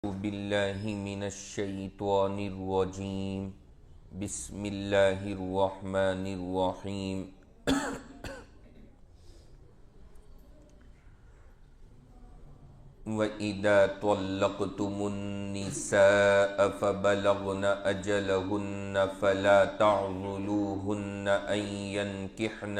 باللہ من الشیطان الرجیم بسم اللہ الرحمن الرحیم وَإِذَا طَلَّقْتُمُ النِّسَاءَ فَبَلَغْنَ أَجَلَهُنَّ فَلَا تَعْضُلُوهُنَّ أَن يَنكِحْنَ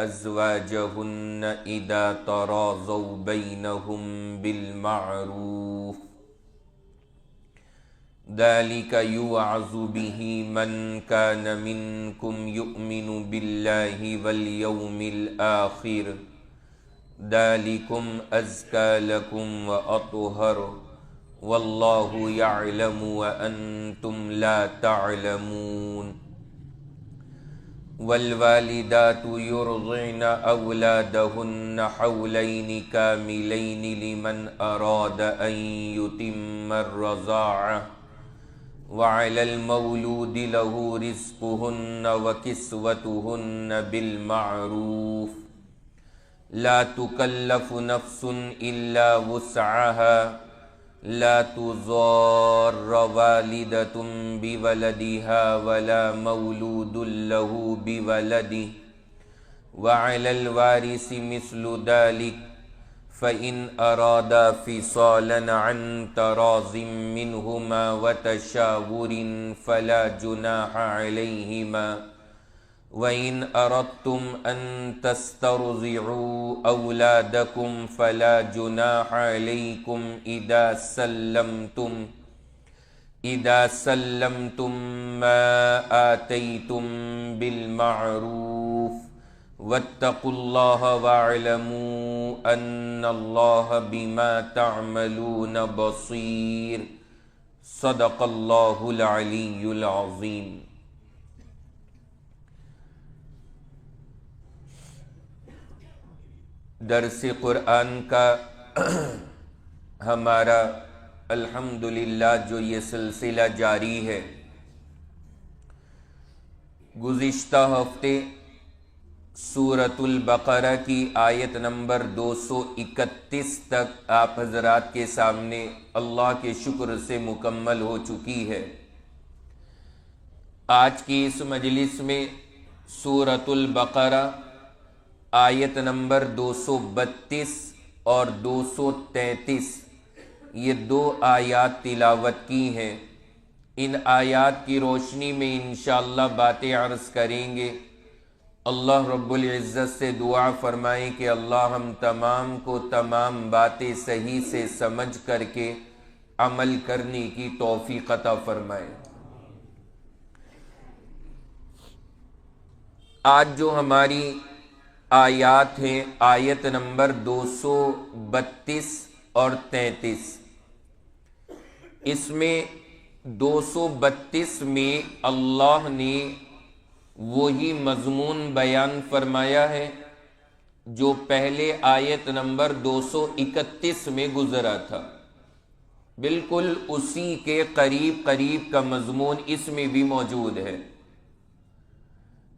أَزْوَاجَهُنَّ إِذَا تَرَاضَوْا بَيْنَهُم بِالْمَعْرُوفِ ذَلِكَ يُوعَظُ بِهِ مَنْ كَانَ مِنْكُمْ يُؤْمِنُ بِاللَّهِ وَالْيَوْمِ الْآخِرِ ذَلِكُمْ أَزْكَى لَكُمْ وَأَطْهَرُ وَاللَّهُ يَعْلَمُ وَأَنْتُمْ لَا تَعْلَمُونَ والوالدات يرضعن أولادهن حولين كاملين لمن أراد أن يتم الرضاعة وعلى المولود له رزقهن وكسوتهن بالمعروف لا تكلف نفس إلا وسعها لا تضار والدة بولدها ولا مولود له بولده وعلى الوارث مثل ذلك فإن أرادا فصالا عن تراض منهما وتشاور فلا جناح عليهما وَإِنْ أَرَدْتُمْ أَن تَسْتَرْضِعُوا أَوْلَادَكُمْ فَلَا جُنَاحَ عَلَيْكُمْ إِذَا سَلَّمْتُمْ مَا آتَيْتُمْ بِالْمَعْرُوفِ وَاتَّقُوا اللَّهَ وَاعْلَمُوا أَنَّ اللَّهَ بِمَا تَعْمَلُونَ بَصِيرٌ صدق اللہ العلی العظیم۔ درس قرآن کا ہمارا الحمدللہ جو یہ سلسلہ جاری ہے، گزشتہ ہفتے سورۃ البقرہ کی آیت نمبر 231 تک آپ حضرات کے سامنے اللہ کے شکر سے مکمل ہو چکی ہے۔ آج کی اس مجلس میں سورۃ البقرہ آیت نمبر 232 اور 233 یہ دو آیات تلاوت کی ہیں۔ ان آیات کی روشنی میں انشاءاللہ باتیں عرض کریں گے۔ اللہ رب العزت سے دعا فرمائیں کہ اللہ ہم تمام کو تمام باتیں صحیح سے سمجھ کر کے عمل کرنے کی توفیق عطا فرمائے۔ آج جو ہماری آیات ہیں، آیت نمبر 232 اور 33، اس میں 232 میں اللہ نے وہی مضمون بیان فرمایا ہے جو پہلے آیت نمبر 231 میں گزرا تھا، بالکل اسی کے قریب قریب کا مضمون اس میں بھی موجود ہے۔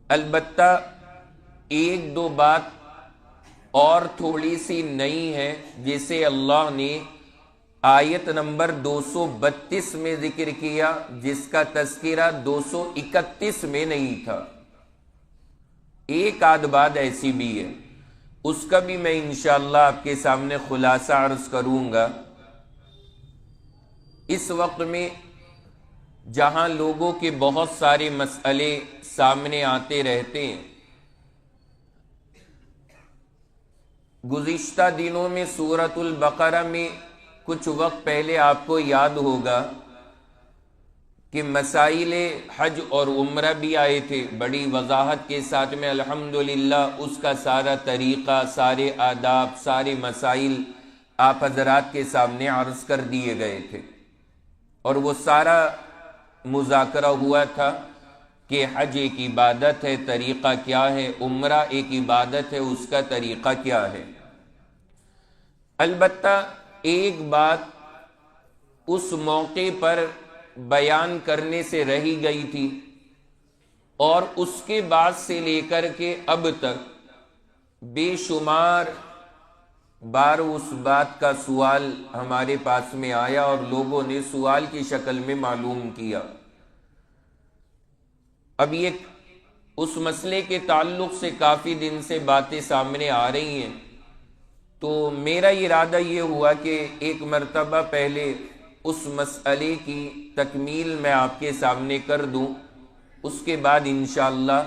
البتہ ایک دو بات اور تھوڑی سی نئی ہے جسے اللہ نے آیت نمبر 232 میں ذکر کیا، جس کا تذکرہ 231 میں نہیں تھا۔ ایک آدھ بات ایسی بھی ہے، اس کا بھی میں انشاءاللہ آپ کے سامنے خلاصہ عرض کروں گا۔ اس وقت میں جہاں لوگوں کے بہت سارے مسئلے سامنے آتے رہتے ہیں، گزشتہ دنوں میں سورۃ البقرہ میں کچھ وقت پہلے آپ کو یاد ہوگا کہ مسائل حج اور عمرہ بھی آئے تھے، بڑی وضاحت کے ساتھ میں الحمدللہ اس کا سارا طریقہ، سارے آداب، سارے مسائل آپ حضرات کے سامنے عرض کر دیے گئے تھے، اور وہ سارا مذاکرہ ہوا تھا کہ حج ایک عبادت ہے، طریقہ کیا ہے، عمرہ ایک عبادت ہے، اس کا طریقہ کیا ہے۔ البتہ ایک بات اس موقع پر بیان کرنے سے رہی گئی تھی، اور اس کے بعد سے لے کر کے اب تک بے شمار بار اس بات کا سوال ہمارے پاس میں آیا اور لوگوں نے سوال کی شکل میں معلوم کیا۔ اب یہ اس مسئلے کے تعلق سے کافی دن سے باتیں سامنے آ رہی ہیں، تو میرا ارادہ یہ ہوا کہ ایک مرتبہ پہلے اس مسئلے کی تکمیل میں آپ کے سامنے کر دوں، اس کے بعد انشاءاللہ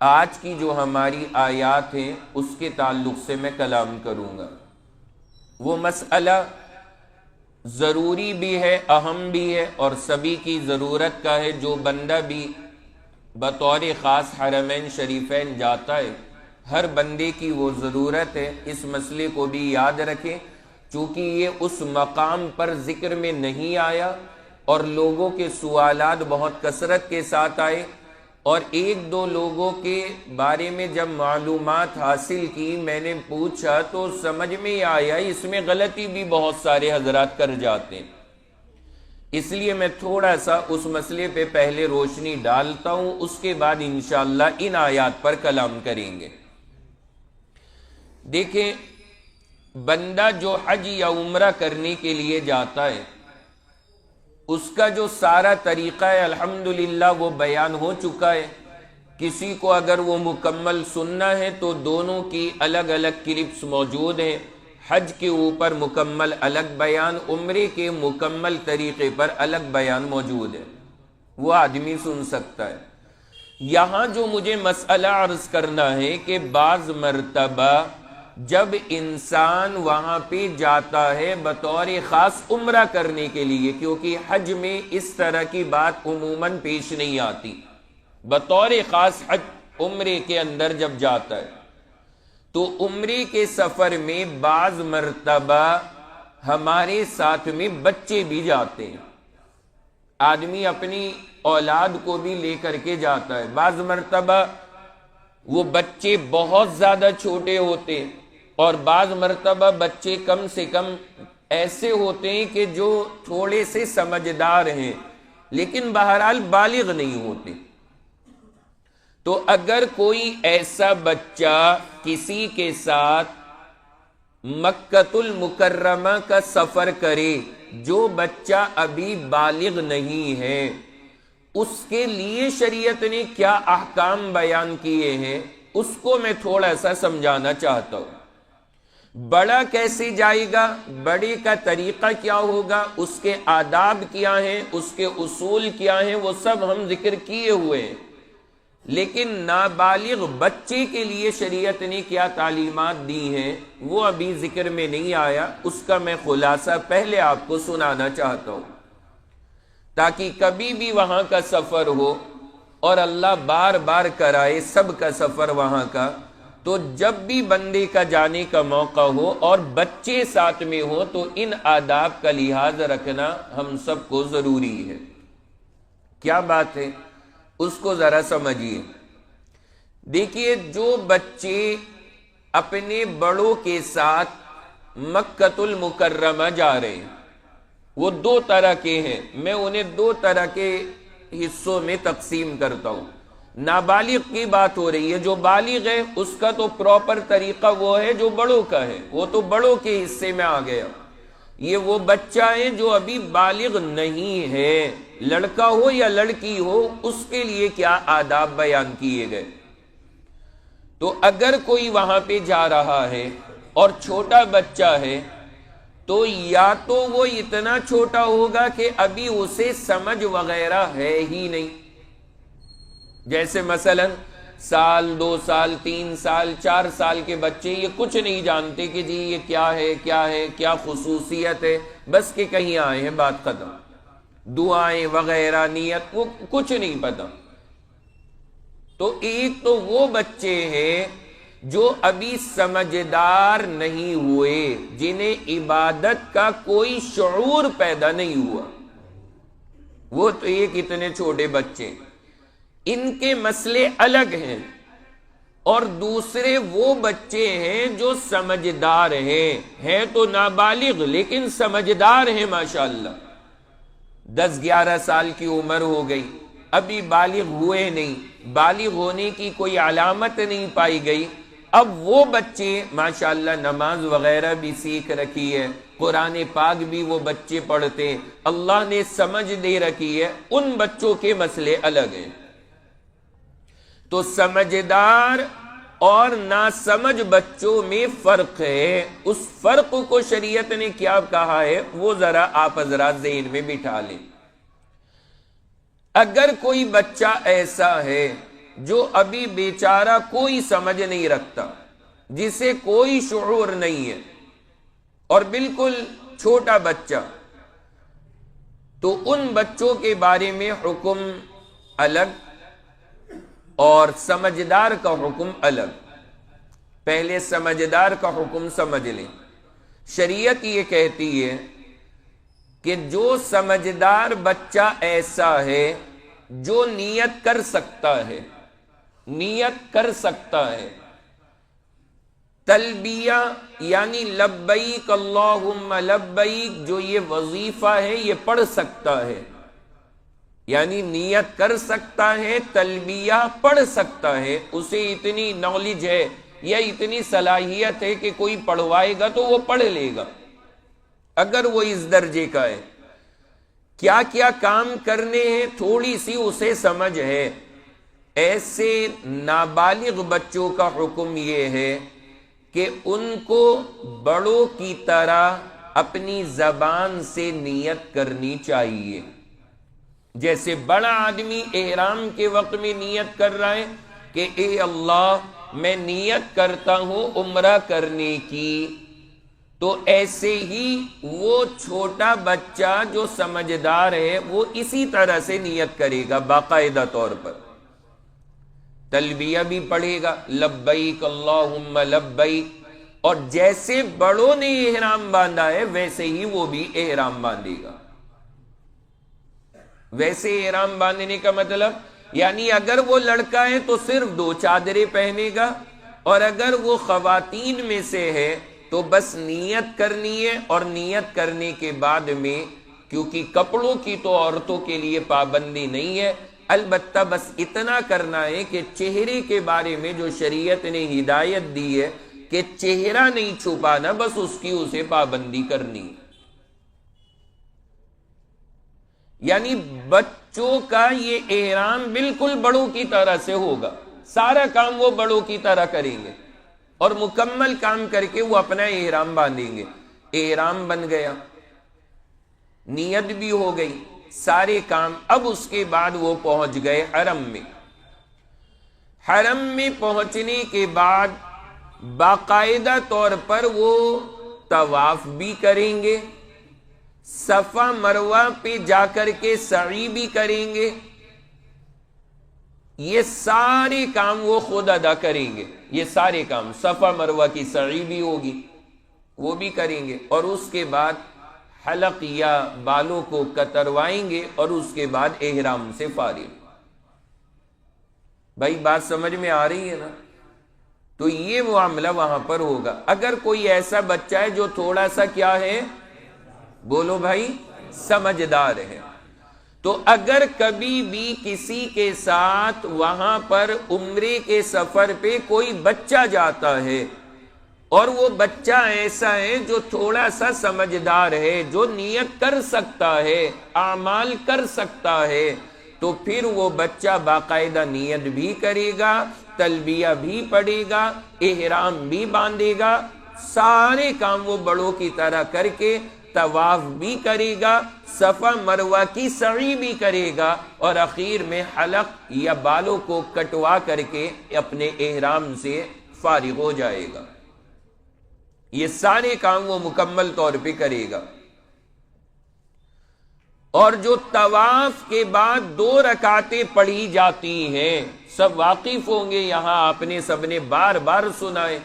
آج کی جو ہماری آیات ہیں اس کے تعلق سے میں کلام کروں گا۔ وہ مسئلہ ضروری بھی ہے، اہم بھی ہے، اور سبھی کی ضرورت کا ہے۔ جو بندہ بھی بطور خاص حرمین شریفین جاتا ہے، ہر بندے کی وہ ضرورت ہے، اس مسئلے کو بھی یاد رکھیں، چونکہ یہ اس مقام پر ذکر میں نہیں آیا اور لوگوں کے سوالات بہت کثرت کے ساتھ آئے، اور ایک دو لوگوں کے بارے میں جب معلومات حاصل کی میں نے پوچھا تو سمجھ میں آیا اس میں غلطی بھی بہت سارے حضرات کر جاتے ہیں۔ اس لیے میں تھوڑا سا اس مسئلے پہ پہلے روشنی ڈالتا ہوں، اس کے بعد انشاءاللہ ان آیات پر کلام کریں گے۔ دیکھیں، بندہ جو حج یا عمرہ کرنے کے لیے جاتا ہے، اس کا جو سارا طریقہ ہے الحمدللہ وہ بیان ہو چکا ہے۔ کسی کو اگر وہ مکمل سننا ہے تو دونوں کی الگ الگ کلپس موجود ہیں۔ حج کے اوپر مکمل الگ بیان، عمرے کے مکمل طریقے پر الگ بیان موجود ہے، وہ آدمی سن سکتا ہے۔ یہاں جو مجھے مسئلہ عرض کرنا ہے کہ بعض مرتبہ جب انسان وہاں پہ جاتا ہے بطور خاص عمرہ کرنے کے لیے، کیونکہ حج میں اس طرح کی بات عموماً پیش نہیں آتی، بطور خاص حج عمرے کے اندر جب جاتا ہے تو عمرے کے سفر میں بعض مرتبہ ہمارے ساتھ میں بچے بھی جاتے ہیں، آدمی اپنی اولاد کو بھی لے کر کے جاتا ہے۔ بعض مرتبہ وہ بچے بہت زیادہ چھوٹے ہوتے ہیں، اور بعض مرتبہ بچے کم سے کم ایسے ہوتے ہیں کہ جو تھوڑے سے سمجھدار ہیں لیکن بہرحال بالغ نہیں ہوتے۔ تو اگر کوئی ایسا بچہ کسی کے ساتھ مکۃ المکرمہ کا سفر کرے، جو بچہ ابھی بالغ نہیں ہے، اس کے لیے شریعت نے کیا احکام بیان کیے ہیں اس کو میں تھوڑا سا سمجھانا چاہتا ہوں۔ بڑا کیسے جائے گا، بڑے کا طریقہ کیا ہوگا، اس کے آداب کیا ہیں، اس کے اصول کیا ہیں، وہ سب ہم ذکر کیے ہوئے ہیں۔ لیکن نابالغ بچے کے لیے شریعت نے کیا تعلیمات دی ہیں وہ ابھی ذکر میں نہیں آیا، اس کا میں خلاصہ پہلے آپ کو سنانا چاہتا ہوں، تاکہ کبھی بھی وہاں کا سفر ہو، اور اللہ بار بار کرائے سب کا سفر وہاں کا، تو جب بھی بندے کا جانے کا موقع ہو اور بچے ساتھ میں ہو تو ان آداب کا لحاظ رکھنا ہم سب کو ضروری ہے۔ کیا بات ہے اس کو ذرا سمجھیے۔ دیکھیے، جو بچے اپنے بڑوں کے ساتھ مکۃ المکرمہ جا رہے ہیں وہ دو طرح کے ہیں، میں انہیں دو طرح کے حصوں میں تقسیم کرتا ہوں۔ نابالغ کی بات ہو رہی ہے، جو بالغ ہے اس کا تو پراپر طریقہ وہ ہے جو بڑوں کا ہے، وہ تو بڑوں کے حصے میں آ گیا۔ یہ وہ بچہ ہے جو ابھی بالغ نہیں ہے، لڑکا ہو یا لڑکی ہو، اس کے لیے کیا آداب بیان کیے گئے۔ تو اگر کوئی وہاں پہ جا رہا ہے اور چھوٹا بچہ ہے تو یا تو وہ اتنا چھوٹا ہوگا کہ ابھی اسے سمجھ وغیرہ ہے ہی نہیں، جیسے مثلا سال، 2 سال، 3 سال، 4 سال کے بچے یہ کچھ نہیں جانتے کہ جی یہ کیا ہے، کیا خصوصیت ہے، بس کہ کہیں آئے ہیں بات ختم، دعائیں وغیرہ نیت وہ کچھ نہیں پتا۔ تو ایک تو وہ بچے ہیں جو ابھی سمجھدار نہیں ہوئے، جنہیں عبادت کا کوئی شعور پیدا نہیں ہوا، وہ تو ایک اتنے چھوٹے بچے، ان کے مسئلے الگ ہیں۔ اور دوسرے وہ بچے ہیں جو سمجھدار ہیں تو نابالغ لیکن سمجھدار ہیں ماشاءاللہ، 10-11 سال کی عمر ہو گئی، ابھی بالغ ہوئے نہیں، بالغ ہونے کی کوئی علامت نہیں پائی گئی، اب وہ بچے ماشاءاللہ نماز وغیرہ بھی سیکھ رکھی ہے، قرآن پاک بھی وہ بچے پڑھتے ہیں، اللہ نے سمجھ دے رکھی ہے، ان بچوں کے مسئلے الگ ہیں۔ تو سمجھدار اور ناسمجھ بچوں میں فرق ہے، اس فرق کو شریعت نے کیا کہا ہے وہ ذرا آپ حضرات ذہن میں بٹھا لیں۔ اگر کوئی بچہ ایسا ہے جو ابھی بیچارہ کوئی سمجھ نہیں رکھتا، جسے کوئی شعور نہیں ہے اور بالکل چھوٹا بچہ، تو ان بچوں کے بارے میں حکم الگ اور سمجھدار کا حکم الگ۔ پہلے سمجھدار کا حکم سمجھ لیں۔ شریعت یہ کہتی ہے کہ جو سمجھدار بچہ ایسا ہے جو نیت کر سکتا ہے، نیت کر سکتا ہے، تلبیہ یعنی لبیک اللہم لبیک جو یہ وظیفہ ہے یہ پڑھ سکتا ہے، یعنی نیت کر سکتا ہے، تلبیہ پڑھ سکتا ہے، اسے اتنی نالج ہے یا اتنی صلاحیت ہے کہ کوئی پڑھوائے گا تو وہ پڑھ لے گا اگر وہ اس درجے کا ہے۔ کیا کیا کام کرنے ہیں تھوڑی سی اسے سمجھ ہے۔ ایسے نابالغ بچوں کا حکم یہ ہے کہ ان کو بڑوں کی طرح اپنی زبان سے نیت کرنی چاہیے۔ جیسے بڑا آدمی احرام کے وقت میں نیت کر رہا ہے کہ اے اللہ میں نیت کرتا ہوں عمرہ کرنے کی، تو ایسے ہی وہ چھوٹا بچہ جو سمجھدار ہے وہ اسی طرح سے نیت کرے گا، باقاعدہ طور پر تلبیہ بھی پڑھے گا، لبیک اللہم لبیک، اور جیسے بڑوں نے احرام باندھا ہے ویسے ہی وہ بھی احرام باندھے گا۔ ویسے احرام باندھنے کا مطلب یعنی اگر وہ لڑکا ہے تو صرف 2 چادریں پہنے گا، اور اگر وہ خواتین میں سے ہے تو بس نیت کرنی ہے، اور نیت کرنے کے بعد میں کیونکہ کپڑوں کی تو عورتوں کے لیے پابندی نہیں ہے، البتہ بس اتنا کرنا ہے کہ چہرے کے بارے میں جو شریعت نے ہدایت دی ہے کہ چہرہ نہیں چھپانا، بس اس کی اسے پابندی کرنی۔ یعنی بچوں کا یہ احرام بالکل بڑوں کی طرح سے ہوگا، سارا کام وہ بڑوں کی طرح کریں گے اور مکمل کام کر کے وہ اپنا احرام باندھیں گے۔ احرام بن گیا، نیت بھی ہو گئی، سارے کام۔ اب اس کے بعد وہ پہنچ گئے حرم میں۔ حرم میں پہنچنے کے بعد باقاعدہ طور پر وہ طواف بھی کریں گے، صفا مروہ پہ جا کر کے سعی بھی کریں گے، یہ سارے کام وہ خود ادا کریں گے۔ یہ سارے کام، صفا مروہ کی سعی بھی ہوگی وہ بھی کریں گے، اور اس کے بعد حلق یا بالوں کو کتروائیں گے، اور اس کے بعد احرام سے فارغ۔ بھائی بات سمجھ میں آ رہی ہے نا؟ تو یہ معاملہ وہاں پر ہوگا۔ اگر کوئی ایسا بچہ ہے جو تھوڑا سا کیا ہے، بولو بھائی، سمجھدار ہے، تو اگر کبھی بھی کسی کے ساتھ وہاں پر عمرے کے سفر پہ کوئی بچہ جاتا ہے اور وہ بچہ ایسا ہے جو تھوڑا سا سمجھدار ہے، جو نیت کر سکتا ہے، اعمال کر سکتا ہے، تو پھر وہ بچہ باقاعدہ نیت بھی کرے گا، تلبیہ بھی پڑھے گا، احرام بھی باندھے گا، سارے کام وہ بڑوں کی طرح کر کے طواف بھی کرے گا، صفا مروہ کی سعی بھی کرے گا، اور اخیر میں حلق یا بالوں کو کٹوا کر کے اپنے احرام سے فارغ ہو جائے گا۔ یہ سارے کام وہ مکمل طور پہ کرے گا۔ اور جو طواف کے بعد 2 رکعتیں پڑھی جاتی ہیں، سب واقف ہوں گے، یہاں آپ نے سب نے بار بار سنا ہے،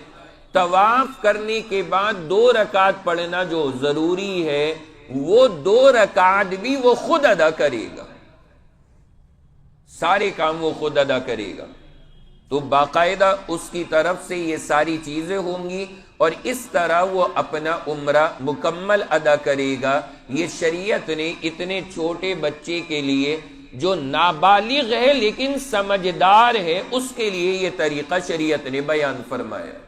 طواف کرنے کے بعد 2 رکعت پڑھنا جو ضروری ہے، وہ 2 رکعت بھی وہ خود ادا کرے گا، سارے کام وہ خود ادا کرے گا۔ تو باقاعدہ اس کی طرف سے یہ ساری چیزیں ہوں گی، اور اس طرح وہ اپنا عمرہ مکمل ادا کرے گا۔ یہ شریعت نے اتنے چھوٹے بچے کے لیے جو نابالغ ہے لیکن سمجھدار ہے اس کے لیے یہ طریقہ شریعت نے بیان فرمایا۔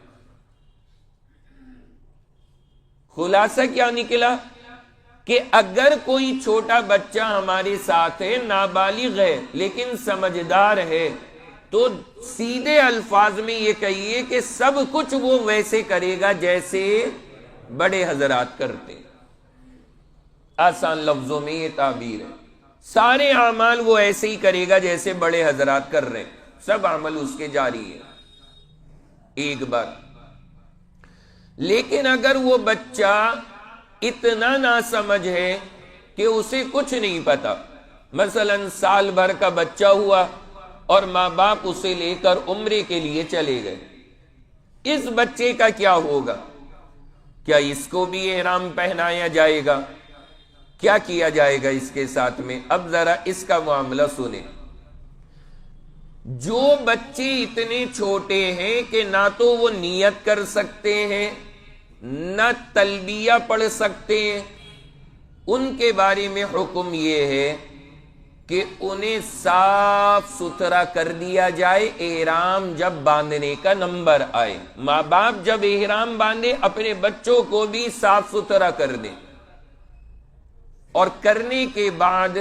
خلاصہ کیا نکلا کہ اگر کوئی چھوٹا بچہ ہمارے ساتھ ہے، نابالغ ہے لیکن سمجھدار ہے، تو سیدھے الفاظ میں یہ کہیے کہ سب کچھ وہ ویسے کرے گا جیسے بڑے حضرات کرتے ہیں۔ آسان لفظوں میں یہ تعبیر ہے، سارے اعمال وہ ایسے ہی کرے گا جیسے بڑے حضرات کر رہے ہیں، سب عمل اس کے جاری ہے۔ ایک بار لیکن اگر وہ بچہ اتنا ناسمجھ ہے کہ اسے کچھ نہیں پتا، مثلا سال بھر کا بچہ ہوا اور ماں باپ اسے لے کر عمرے کے لیے چلے گئے، اس بچے کا کیا ہوگا؟ کیا اس کو بھی احرام پہنایا جائے گا؟ کیا کیا جائے گا اس کے ساتھ میں؟ اب ذرا اس کا معاملہ سنیں۔ جو بچے اتنے چھوٹے ہیں کہ نہ تو وہ نیت کر سکتے ہیں نہ تلبیہ پڑھ سکتے ہیں، ان کے بارے میں حکم یہ ہے کہ انہیں صاف ستھرا کر دیا جائے احرام جب باندھنے کا نمبر آئے۔ ماں باپ جب احرام باندھے اپنے بچوں کو بھی صاف ستھرا کر دیں، اور کرنے کے بعد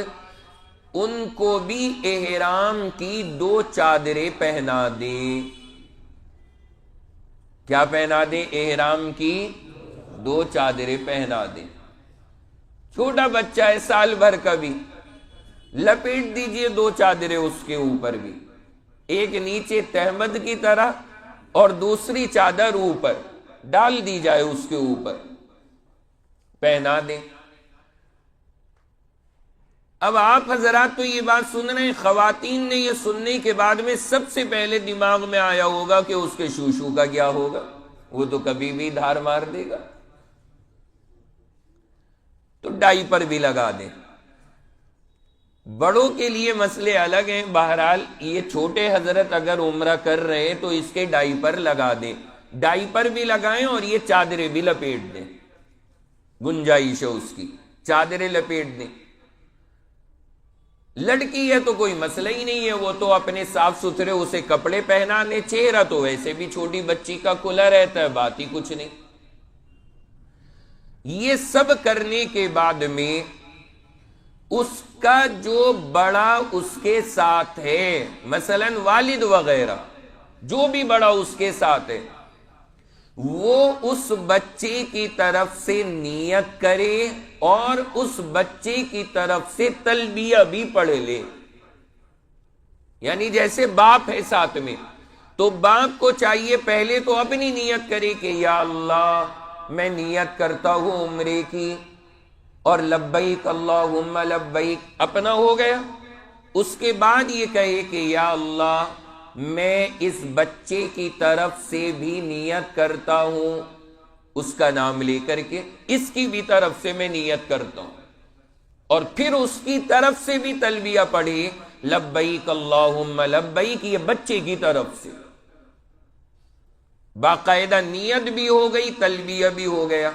ان کو بھی احرام کی 2 چادریں پہنا دیں۔ کیا پہنا دیں؟ احرام کی 2 چادریں پہنا دیں۔ چھوٹا بچہ ہے سال بھر کا بھی، لپیٹ دیجئے 2 چادریں اس کے اوپر بھی، ایک نیچے تہمد کی طرح اور دوسری چادر اوپر ڈال دی جائے اس کے اوپر، پہنا دیں۔ اب آپ حضرات تو یہ بات سن رہے ہیں، خواتین نے یہ سننے کے بعد میں سب سے پہلے دماغ میں آیا ہوگا کہ اس کے شوشو کا کیا ہوگا، وہ تو کبھی بھی دھار مار دے گا، تو ڈائپر بھی لگا دیں۔ بڑوں کے لیے مسئلے الگ ہیں، بہرحال یہ چھوٹے حضرت اگر عمرہ کر رہے ہیں تو اس کے ڈائپر لگا دیں، ڈائپر بھی لگائیں اور یہ چادریں بھی لپیٹ دیں، گنجائش ہے اس کی، چادریں لپیٹ دیں۔ لڑکی ہے تو کوئی مسئلہ ہی نہیں ہے، وہ تو اپنے صاف ستھرے اسے کپڑے پہنانے، چہرہ تو ویسے بھی چھوٹی بچی کا کھلا رہتا ہے، بات ہی کچھ نہیں۔ یہ سب کرنے کے بعد میں اس کا جو بڑا اس کے ساتھ ہے، مثلا والد وغیرہ، جو بھی بڑا اس کے ساتھ ہے، وہ اس بچے کی طرف سے نیت کرے اور اس بچے کی طرف سے تلبیہ بھی پڑھ لے۔ یعنی جیسے باپ ہے ساتھ میں، تو باپ کو چاہیے پہلے تو اپنی نیت کرے کہ یا اللہ میں نیت کرتا ہوں عمرے کی، اور لبیک اللہم لبیک اپنا ہو گیا۔ اس کے بعد یہ کہے کہ یا اللہ میں اس بچے کی طرف سے بھی نیت کرتا ہوں، اس کا نام لے کر کے اس کی بھی طرف سے میں نیت کرتا ہوں، اور پھر اس کی طرف سے بھی تلبیہ پڑھی لبیک اللہم لبیک، یہ بچے کی طرف سے باقاعدہ نیت بھی ہو گئی، تلبیہ بھی ہو گیا۔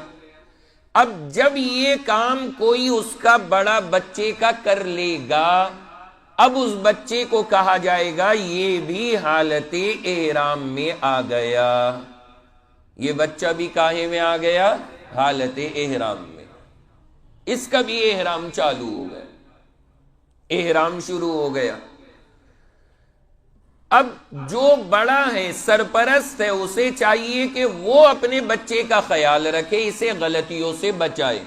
اب جب یہ کام کوئی اس کا بڑا بچے کا کر لے گا، اب اس بچے کو کہا جائے گا یہ بھی حالت احرام میں آ گیا، یہ بچہ بھی کاہے میں آ گیا؟ حالت احرام میں، اس کا بھی احرام چالو ہو گیا، احرام شروع ہو گیا۔ اب جو بڑا ہے، سرپرست ہے، اسے چاہیے کہ وہ اپنے بچے کا خیال رکھے، اسے غلطیوں سے بچائے۔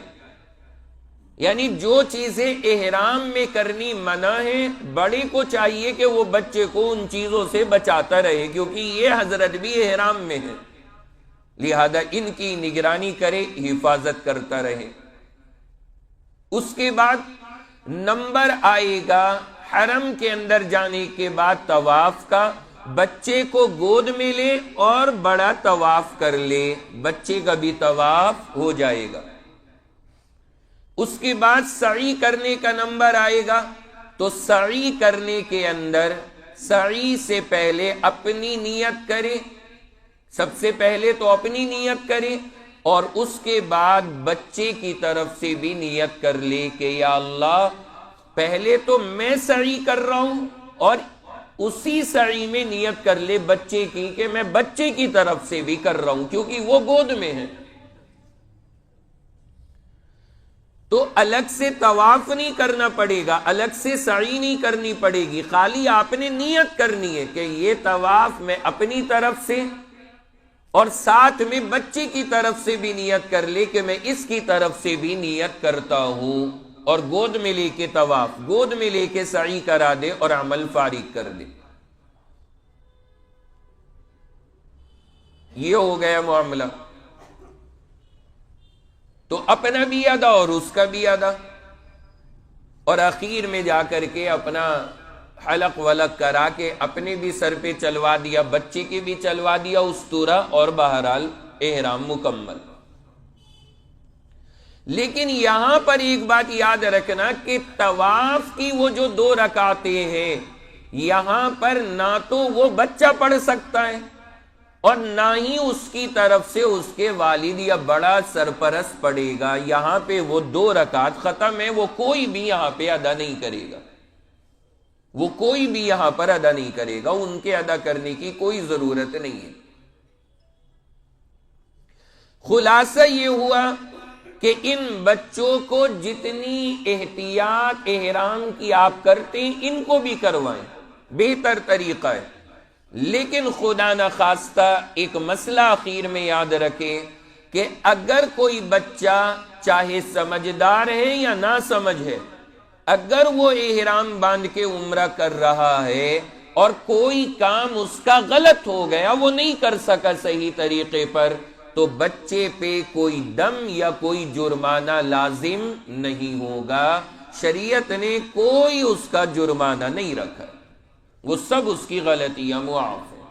یعنی جو چیزیں احرام میں کرنی منع ہے، بڑے کو چاہیے کہ وہ بچے کو ان چیزوں سے بچاتا رہے، کیونکہ یہ حضرت بھی احرام میں ہے، لہذا ان کی نگرانی کرے، حفاظت کرتا رہے۔ اس کے بعد نمبر آئے گا حرم کے اندر جانے کے بعد طواف کا، بچے کو گود میں لے اور بڑا طواف کر لے، بچے کا بھی طواف ہو جائے گا۔ اس کے بعد سعی کرنے کا نمبر آئے گا، تو سعی کرنے کے اندر سعی سے پہلے اپنی نیت کرے، سب سے پہلے تو اپنی نیت کرے، اور اس کے بعد بچے کی طرف سے بھی نیت کر لے کہ یا اللہ پہلے تو میں سعی کر رہا ہوں اور اسی سعی میں نیت کر لے بچے کی کہ میں بچے کی طرف سے بھی کر رہا ہوں کیونکہ وہ گود میں ہے. تو الگ سے طواف نہیں کرنا پڑے گا، الگ سے سعی نہیں کرنی پڑے گی، خالی آپ نے نیت کرنی ہے کہ یہ طواف میں اپنی طرف سے اور ساتھ میں بچے کی طرف سے بھی نیت کر لے کہ میں اس کی طرف سے بھی نیت کرتا ہوں، اور گود میں لے کے طواف، گود میں لے کے سعی کرا دے اور عمل فارغ کر دے. یہ ہو گیا معاملہ. تو اپنا بھی ادا اور اس کا بھی ادا، اور اخیر میں جا کر کے اپنا حلق ولق کرا کے اپنے بھی سر پہ چلوا دیا، بچے کے بھی چلوا دیا استورا، اور بہرحال احرام مکمل. لیکن یہاں پر ایک بات یاد رکھنا کہ طواف کی وہ جو 2 رکعتیں ہیں، یہاں پر نہ تو وہ بچہ پڑھ سکتا ہے اور نہ ہی اس کی طرف سے اس کے والد یا بڑا سرپرست پڑے گا. یہاں پہ وہ 2 رکعت ختم ہے، وہ کوئی بھی یہاں پہ ادا نہیں کرے گا، وہ کوئی بھی یہاں پر ادا نہیں کرے گا، ان کے ادا کرنے کی کوئی ضرورت نہیں ہے. خلاصہ یہ ہوا کہ ان بچوں کو جتنی احتیاط احرام کی آپ کرتے ہیں ان کو بھی کروائیں، بہتر طریقہ ہے. لیکن خدا نخواستہ ایک مسئلہ اخیر میں یاد رکھیں کہ اگر کوئی بچہ چاہے سمجھدار ہے یا نہ سمجھ ہے، اگر وہ احرام باندھ کے عمرہ کر رہا ہے اور کوئی کام اس کا غلط ہو گیا، وہ نہیں کر سکا صحیح طریقے پر، تو بچے پہ کوئی دم یا کوئی جرمانہ لازم نہیں ہوگا. شریعت نے کوئی اس کا جرمانہ نہیں رکھا، وہ سب اس کی غلطیاں معاف ہیں.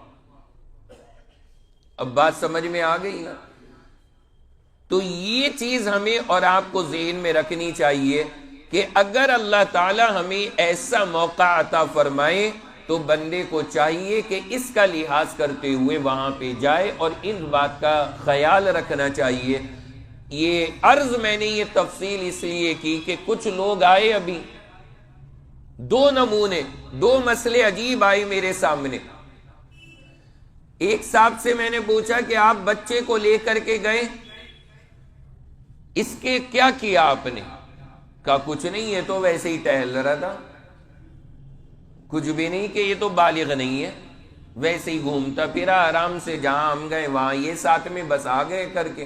اب بات سمجھ میں آ گئی نا؟ تو یہ چیز ہمیں اور آپ کو ذہن میں رکھنی چاہیے کہ اگر اللہ تعالی ہمیں ایسا موقع عطا فرمائے تو بندے کو چاہیے کہ اس کا لحاظ کرتے ہوئے وہاں پہ جائے، اور ان بات کا خیال رکھنا چاہیے. یہ عرض میں نے یہ تفصیل اس لیے کی کہ کچھ لوگ آئے، ابھی 2 نمونے، 2 مسئلے عجیب آئے میرے سامنے. ایک صاحب سے میں نے پوچھا کہ آپ بچے کو لے کر کے گئے، اس کے کیا کیا آپ نے؟ کہا کچھ نہیں ہے، تو ویسے ہی ٹہل رہا تھا، کچھ بھی نہیں، کہ یہ تو بالغ نہیں ہے، ویسے ہی گھومتا پھرا آرام سے، جہاں ہم گئے وہاں یہ ساتھ میں بس آ گئے کر کے.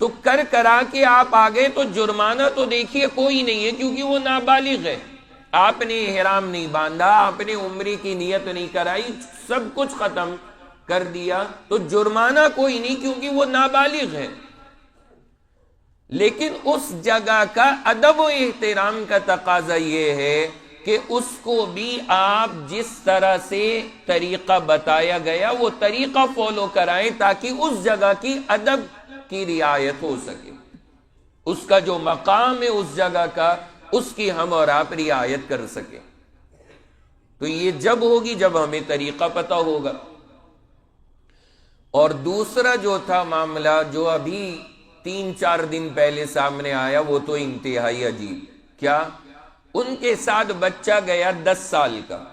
تو کرا کے آپ آ گئے تو جرمانہ تو دیکھیے کوئی نہیں ہے کیونکہ وہ نابالغ ہے. آپ نے احرام نہیں باندھا، آپ نے عمرے کی نیت نہیں کرائی، سب کچھ ختم کر دیا، تو جرمانہ کوئی نہیں کیونکہ وہ نابالغ ہے. لیکن اس جگہ کا ادب و احترام کا تقاضا یہ ہے کہ اس کو بھی آپ جس طرح سے طریقہ بتایا گیا وہ طریقہ فالو کرائیں تاکہ اس جگہ کی ادب کی رعایت ہو سکے. اس کا جو مقام ہے اس جگہ کا، اس کی ہم اور آپ رعایت کر سکیں. تو یہ جب ہوگی جب ہمیں طریقہ پتہ ہوگا. اور دوسرا جو تھا معاملہ جو ابھی 3-4 دن پہلے سامنے آیا، وہ تو انتہائی عجیب. کیا؟ ان کے ساتھ بچہ گیا 10 سال کا،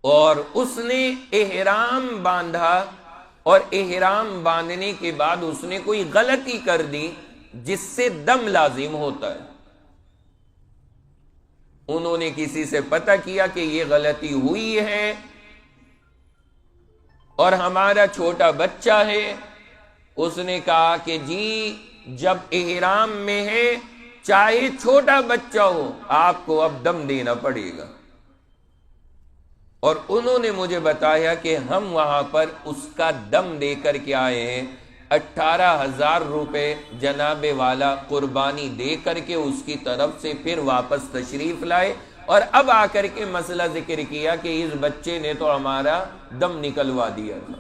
اور اس نے احرام باندھا، اور احرام باندھنے کے بعد اس نے کوئی غلطی کر دی جس سے دم لازم ہوتا ہے. انہوں نے کسی سے پتہ کیا کہ یہ غلطی ہوئی ہے اور ہمارا چھوٹا بچہ ہے. اس نے کہا کہ جی جب احرام میں ہے چاہے چھوٹا بچہ ہو آپ کو اب دم دینا پڑے گا. اور انہوں نے مجھے بتایا کہ ہم وہاں پر اس کا دم دے کر کے آئے ہیں. 18,000 روپے جناب والا قربانی دے کر کے اس کی طرف سے پھر واپس تشریف لائے، اور اب آ کر کے مسئلہ ذکر کیا کہ اس بچے نے تو ہمارا دم نکلوا دیا تھا.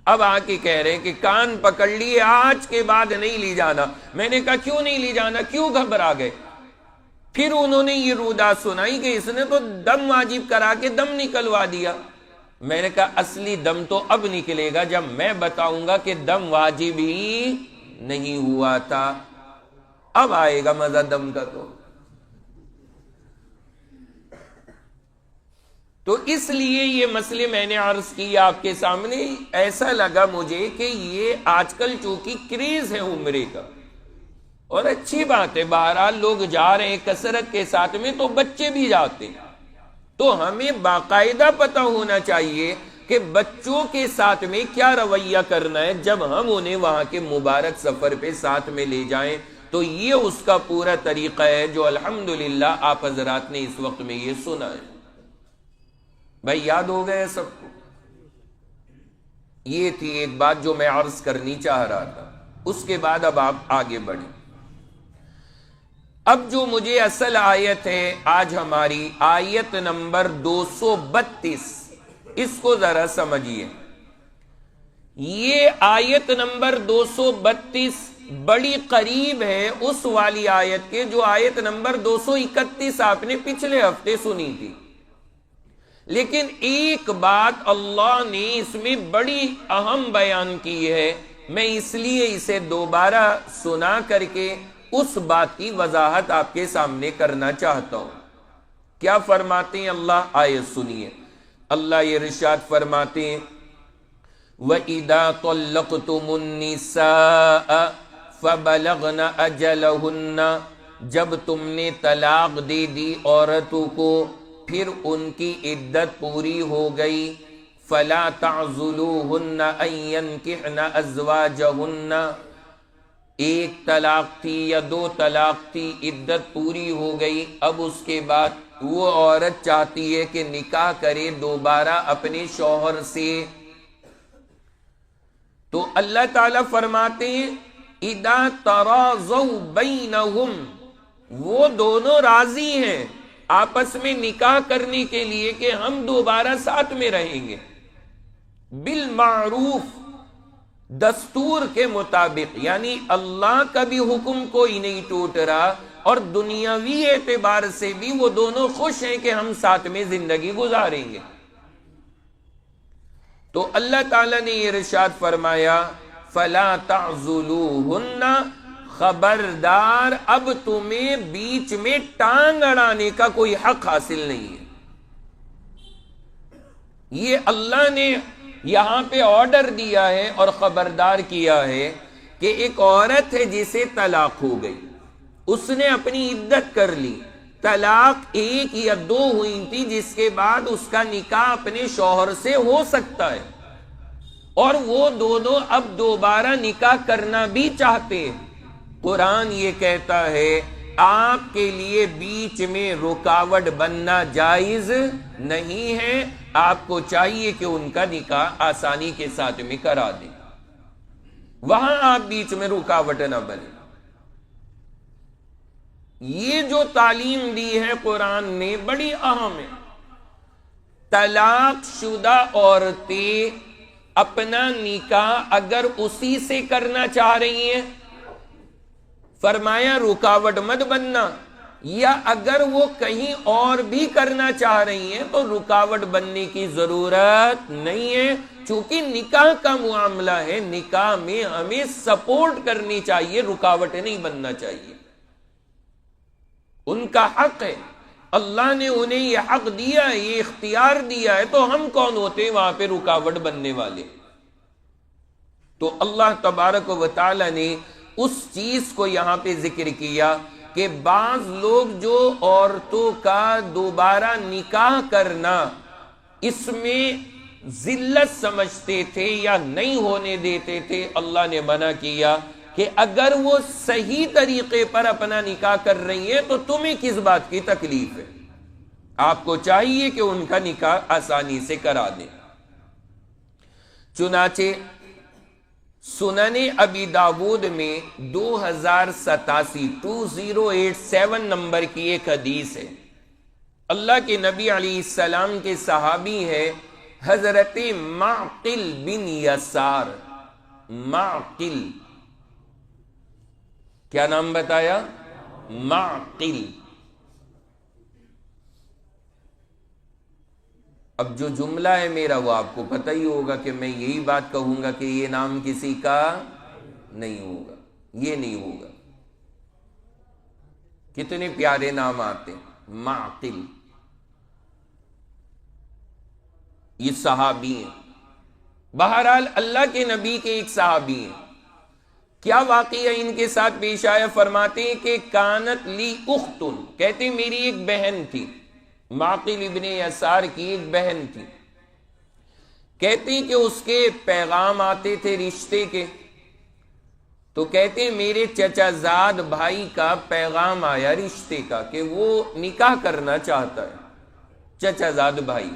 اب آ کے کہہ رہے کہ کان پکڑ لیے، آج کے بعد نہیں لی جانا. میں نے کہا کیوں نہیں لی جانا، کیوں گھبرا گئے؟ پھر انہوں نے یہ رودا سنائی کہ اس نے تو دم واجب کرا کے دم نکلوا دیا. میں نے کہا اصلی دم تو اب نکلے گا جب میں بتاؤں گا کہ دم واجب ہی نہیں ہوا تھا، اب آئے گا مزہ دم کا. تو اس لیے یہ مسئلے میں نے عرض کی آپ کے سامنے. ایسا لگا مجھے کہ یہ آج کل چونکہ کریز ہے عمرے کا، اور اچھی بات ہے، بہرحال لوگ جا رہے ہیں کثرت کے ساتھ میں، تو بچے بھی جاتے ہیں. تو ہمیں باقاعدہ پتہ ہونا چاہیے کہ بچوں کے ساتھ میں کیا رویہ کرنا ہے جب ہم انہیں وہاں کے مبارک سفر پہ ساتھ میں لے جائیں. تو یہ اس کا پورا طریقہ ہے جو الحمدللہ آپ حضرات نے اس وقت میں یہ سنا ہے. بھائی یاد ہو گئے سب کو؟ یہ تھی ایک بات جو میں عرض کرنی چاہ رہا تھا. اس کے بعد اب آپ آگے بڑھیں. اب جو مجھے اصل آیت ہے آج ہماری، آیت نمبر 232، اس کو ذرا سمجھیے. یہ آیت نمبر 232 بڑی قریب ہے اس والی آیت کے جو آیت نمبر 231 آپ نے پچھلے ہفتے سنی تھی. لیکن ایک بات اللہ نے اس میں بڑی اہم بیان کی ہے، میں اس لیے اسے دوبارہ سنا کر کے اس بات کی وضاحت آپ کے سامنے کرنا چاہتا ہوں. کیا فرماتے ہیں اللہ؟ آیت سنیے. اللہ یہ ارشاد فرماتے ہیں وَإِذَا طَلَّقْتُمُ النِّسَاءَ فَبَلَغْنَ أَجَلَهُنَّ، جب تم نے طلاق دے دی عورتوں کو پھر ان کی عدت پوری ہو گئی، فَلَا تَعْزُلُوهُنَّ أَن يَنكِحْنَ أَزْوَاجَهُنَّ، ایک طلاق تھی یا 2 طلاق تھی، عدت پوری ہو گئی، اب اس کے بعد وہ عورت چاہتی ہے کہ نکاح کرے دوبارہ اپنے شوہر سے. تو اللہ تعالیٰ فرماتے ہیں اِذَا تَرَاضَوْا بَيْنَهُمْ، وہ دونوں راضی ہیں آپس میں نکاح کرنے کے لیے کہ ہم دوبارہ ساتھ میں رہیں گے، بالمعروف، دستور کے مطابق. یعنی اللہ کا بھی حکم کوئی نہیں ٹوٹ رہا، اور دنیاوی اعتبار سے بھی وہ دونوں خوش ہیں کہ ہم ساتھ میں زندگی گزاریں گے. تو اللہ تعالیٰ نے یہ ارشاد فرمایا فَلَا تَعْزُلُوهُنَّ، خبردار اب تمہیں بیچ میں ٹانگ اڑانے کا کوئی حق حاصل نہیں ہے. یہ اللہ نے یہاں پہ آرڈر دیا ہے اور خبردار کیا ہے کہ ایک عورت ہے جسے طلاق ہو گئی، اس نے اپنی عدت کر لی، طلاق 1 یا 2 ہوئی تھی، جس کے بعد اس کا نکاح اپنے شوہر سے ہو سکتا ہے، اور وہ دونوں اب دوبارہ نکاح کرنا بھی چاہتے ہیں. قرآن یہ کہتا ہے آپ کے لیے بیچ میں رکاوٹ بننا جائز نہیں ہے، آپ کو چاہیے کہ ان کا نکاح آسانی کے ساتھ میں کرا دیں، وہاں آپ بیچ میں رکاوٹ نہ بنے. یہ جو تعلیم دی ہے قرآن نے بڑی اہم ہے. طلاق شدہ عورتیں اپنا نکاح اگر اسی سے کرنا چاہ رہی ہیں، فرمایا رکاوٹ مت بننا، یا اگر وہ کہیں اور بھی کرنا چاہ رہی ہیں تو رکاوٹ بننے کی ضرورت نہیں ہے، چونکہ نکاح کا معاملہ ہے، نکاح میں ہمیں سپورٹ کرنی چاہیے، رکاوٹ نہیں بننا چاہیے. ان کا حق ہے، اللہ نے انہیں یہ حق دیا ہے، یہ اختیار دیا ہے، تو ہم کون ہوتے ہیں وہاں پہ رکاوٹ بننے والے؟ تو اللہ تبارک و تعالی نے اس چیز کو یہاں پہ ذکر کیا کہ بعض لوگ جو عورتوں کا دوبارہ نکاح کرنا اس میں ذلت سمجھتے تھے یا نہیں ہونے دیتے تھے، اللہ نے منع کیا کہ اگر وہ صحیح طریقے پر اپنا نکاح کر رہی ہیں تو تمہیں کس بات کی تکلیف ہے، آپ کو چاہیے کہ ان کا نکاح آسانی سے کرا دیں. چنانچہ سنن ابی داود میں 2087 نمبر کی ایک حدیث ہے. اللہ کے نبی علیہ السلام کے صحابی ہے حضرت معقل بن یسار. معقل، کیا نام بتایا؟ معقل. اب جو جملہ ہے میرا وہ آپ کو پتہ ہی ہوگا کہ میں یہی بات کہوں گا کہ یہ نام کسی کا نہیں ہوگا. یہ نہیں ہوگا۔ کتنے پیارے نام آتے ہیں، معقل، یہ صحابی ہیں۔ بہرحال اللہ کے نبی کے ایک صحابی ہیں، کیا واقعہ ان کے ساتھ پیش آیا؟ فرماتے ہیں کہ کانت لی اختن، کہتے ہیں میری ایک بہن تھی، معقل ابن یسار کی ایک بہن تھی، کہتے ہیں کہ اس کے پیغام آتے تھے رشتے کے، تو کہتے ہیں میرے چچا زاد بھائی کا پیغام آیا رشتے کا کہ وہ نکاح کرنا چاہتا ہے، چچا زاد بھائی۔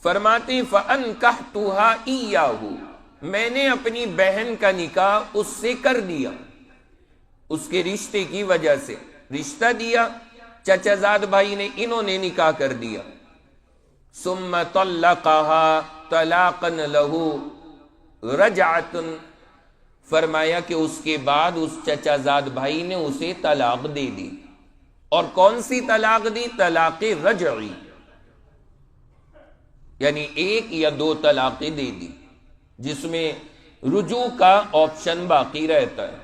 فرماتے ہیں فَأَنْكَحْتُهَا إِيَّاهُ، میں نے اپنی بہن کا نکاح اس سے کر دیا، اس کے رشتے کی وجہ سے رشتہ دیا، چچا زاد بھائی نے، انہوں نے نکاح کر دیا۔ ثُمَّ طَلَّقَهَا طَلَاقًا لَهُ رَجْعَةٌ، فرمایا کہ اس کے بعد اس چچا زاد بھائی نے اسے طلاق دے دی، اور کون سی طلاق دی؟ طلاق رجعی، یعنی ایک یا دو طلاقیں دے دی جس میں رجوع کا آپشن باقی رہتا ہے،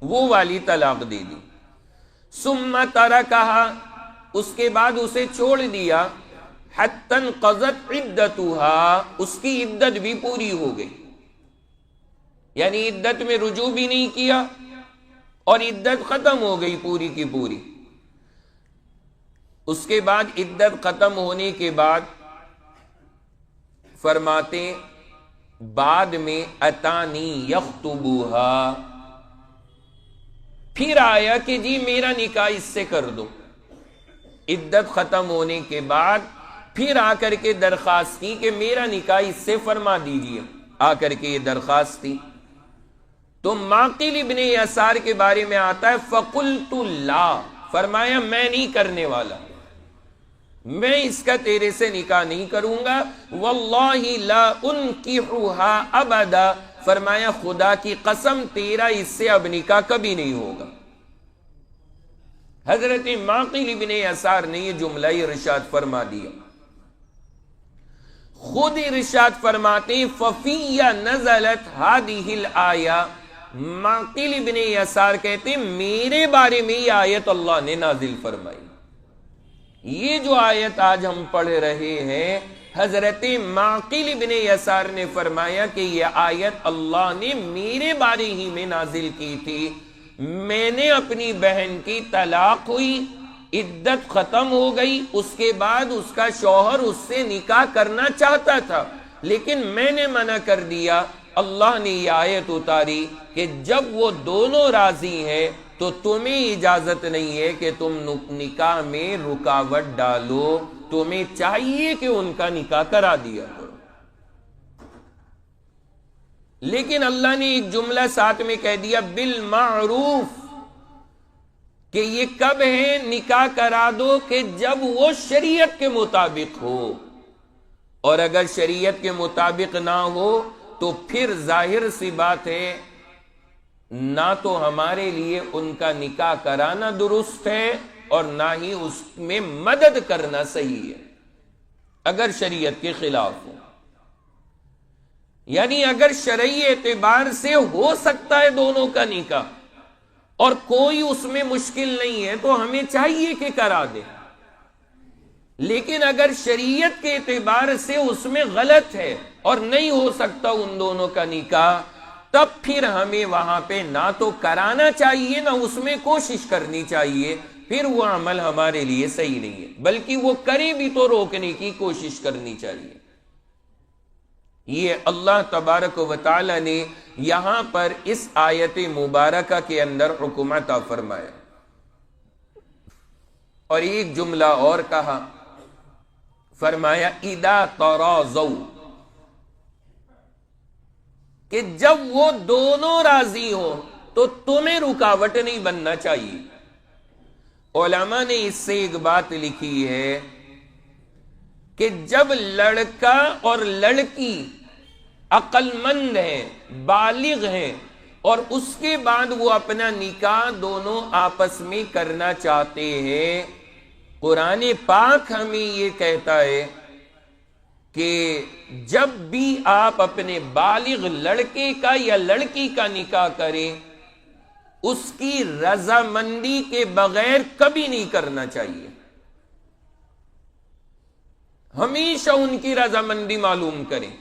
وہ والی طلاق دے دی۔ ثم ترکها، اس کے بعد اسے چھوڑ دیا، حتی انقضت عدتها، اس کی عدت بھی پوری ہو گئی، یعنی عدت میں رجوع بھی نہیں کیا اور عدت ختم ہو گئی پوری کی پوری۔ اس کے بعد عدت ختم ہونے کے بعد فرماتے بعد میں اتانی یخطبوها، پھر آیا کہ جی میرا نکاح اس سے کر دو۔ عدت ختم ہونے کے بعد پھر آ کر کے درخواست کی کہ میرا نکاح اس سے فرما دیجیے، آ کر کے یہ درخواست تھی۔ تو معقل ابن یسار کے بارے میں آتا ہے فَقُلْتُ لَا، فرمایا میں نہیں کرنے والا، میں اس کا تیرے سے نکاح نہیں کروں گا، وَاللَّهِ لَا أُنْكِحُهَا أَبَدًا، فرمایا خدا کی قسم تیرا اس سے اب نکاح کبھی نہیں ہوگا۔ حضرت معقل ابن یسار نے یہ جملہ ارشاد فرما دیا، خود ارشاد فرماتے فَفِيَّ نَزَلَتْ هَذِهِ الْآيَةِ، معقل ابن یسار کہتے میرے بارے میں یہ آیت اللہ نے نازل فرمائی۔ یہ جو آیت آج ہم پڑھ رہے ہیں، حضرت معقل ابن یسار نے فرمایا کہ یہ آیت اللہ نے میرے بارے ہی میں نازل کی تھی، میں نے اپنی بہن کی طلاق ہوئی، عدت ختم ہو گئی، اس کے بعد اس کا شوہر اس سے نکاح کرنا چاہتا تھا لیکن میں نے منع کر دیا، اللہ نے یہ آیت اتاری کہ جب وہ دونوں راضی ہیں تو تمہیں اجازت نہیں ہے کہ تم نکاح میں رکاوٹ ڈالو، تمہیں چاہیے کہ ان کا نکاح کرا دیا کرو۔ لیکن اللہ نے ایک جملہ ساتھ میں کہہ دیا بالمعروف، کہ یہ کب ہے؟ نکاح کرا دو کہ جب وہ شریعت کے مطابق ہو، اور اگر شریعت کے مطابق نہ ہو تو پھر ظاہر سی بات ہے نہ تو ہمارے لیے ان کا نکاح کرانا درست ہے اور نہ ہی اس میں مدد کرنا صحیح ہے اگر شریعت کے خلاف ہو۔ یعنی اگر شرعی اعتبار سے ہو سکتا ہے دونوں کا نکاح اور کوئی اس میں مشکل نہیں ہے تو ہمیں چاہیے کہ کرا دیں، لیکن اگر شریعت کے اعتبار سے اس میں غلط ہے اور نہیں ہو سکتا ان دونوں کا نکاح، تب پھر ہمیں وہاں پہ نہ تو کرانا چاہیے نہ اس میں کوشش کرنی چاہیے، پھر وہ عمل ہمارے لیے صحیح نہیں ہے، بلکہ وہ کرے بھی تو روکنے کی کوشش کرنی چاہیے۔ یہ اللہ تبارک و تعالی نے یہاں پر اس آیت مبارکہ کے اندر حکم عطا فرمایا، اور ایک جملہ اور کہا، فرمایا اذا تراضوا، کہ جب وہ دونوں راضی ہو تو تمہیں رکاوٹ نہیں بننا چاہیے۔ علماء نے اس سے ایک بات لکھی ہے کہ جب لڑکا اور لڑکی عقل مند ہیں، بالغ ہیں، اور اس کے بعد وہ اپنا نکاح دونوں آپس میں کرنا چاہتے ہیں، قرآن پاک ہمیں یہ کہتا ہے کہ جب بھی آپ اپنے بالغ لڑکے کا یا لڑکی کا نکاح کریں اس کی رضامندی کے بغیر کبھی نہیں کرنا چاہیے، ہمیشہ ان کی رضامندی معلوم کریں۔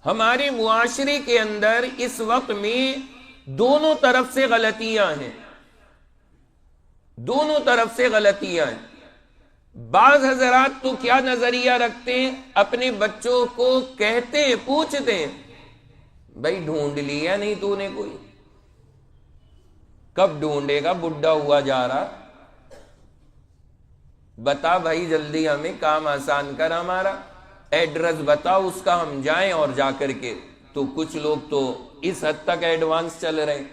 ہمارے معاشرے کے اندر اس وقت میں دونوں طرف سے غلطیاں ہیں، دونوں طرف سے غلطیاں ہیں۔ بعض حضرات تو کیا نظریہ رکھتے ہیں، اپنے بچوں کو کہتے ہیں، پوچھتے ہیں، بھائی ڈھونڈ لیا نہیں تو نے کوئی؟ کب ڈھونڈے گا، بڈھا ہوا جا رہا، بتا بھائی جلدی ہمیں کام آسان کر، ہمارا ایڈریس بتا اس کا، ہم جائیں اور جا کر کے۔ تو کچھ لوگ تو اس حد تک ایڈوانس چل رہے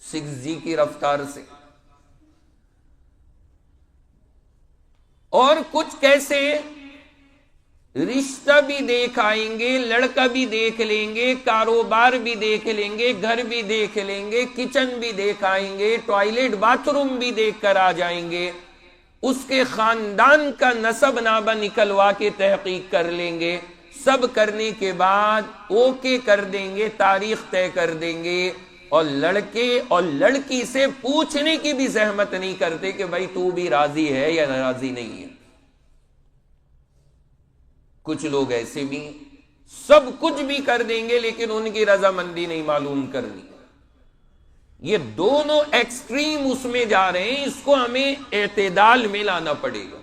6G کی رفتار سے، اور کچھ کیسے رشتہ بھی دیکھ آئیں گے، لڑکا بھی دیکھ لیں گے، کاروبار بھی دیکھ لیں گے، گھر بھی دیکھ لیں گے، کچن بھی دیکھ آئیں گے، ٹوائلٹ باتھ روم بھی دیکھ کر آ جائیں گے، اس کے خاندان کا نسب نامہ نکلوا کے تحقیق کر لیں گے، سب کرنے کے بعد اوکے کر دیں گے، تاریخ طے کر دیں گے، اور لڑکے اور لڑکی سے پوچھنے کی بھی زحمت نہیں کرتے کہ بھائی تو بھی راضی ہے یا راضی نہیں ہے۔ کچھ لوگ ایسے بھی سب کچھ بھی کر دیں گے لیکن ان کی رضامندی نہیں معلوم کرنی۔ یہ دونوں ایکسٹریم اس میں جا رہے ہیں، اس کو ہمیں اعتدال میں لانا پڑے گا۔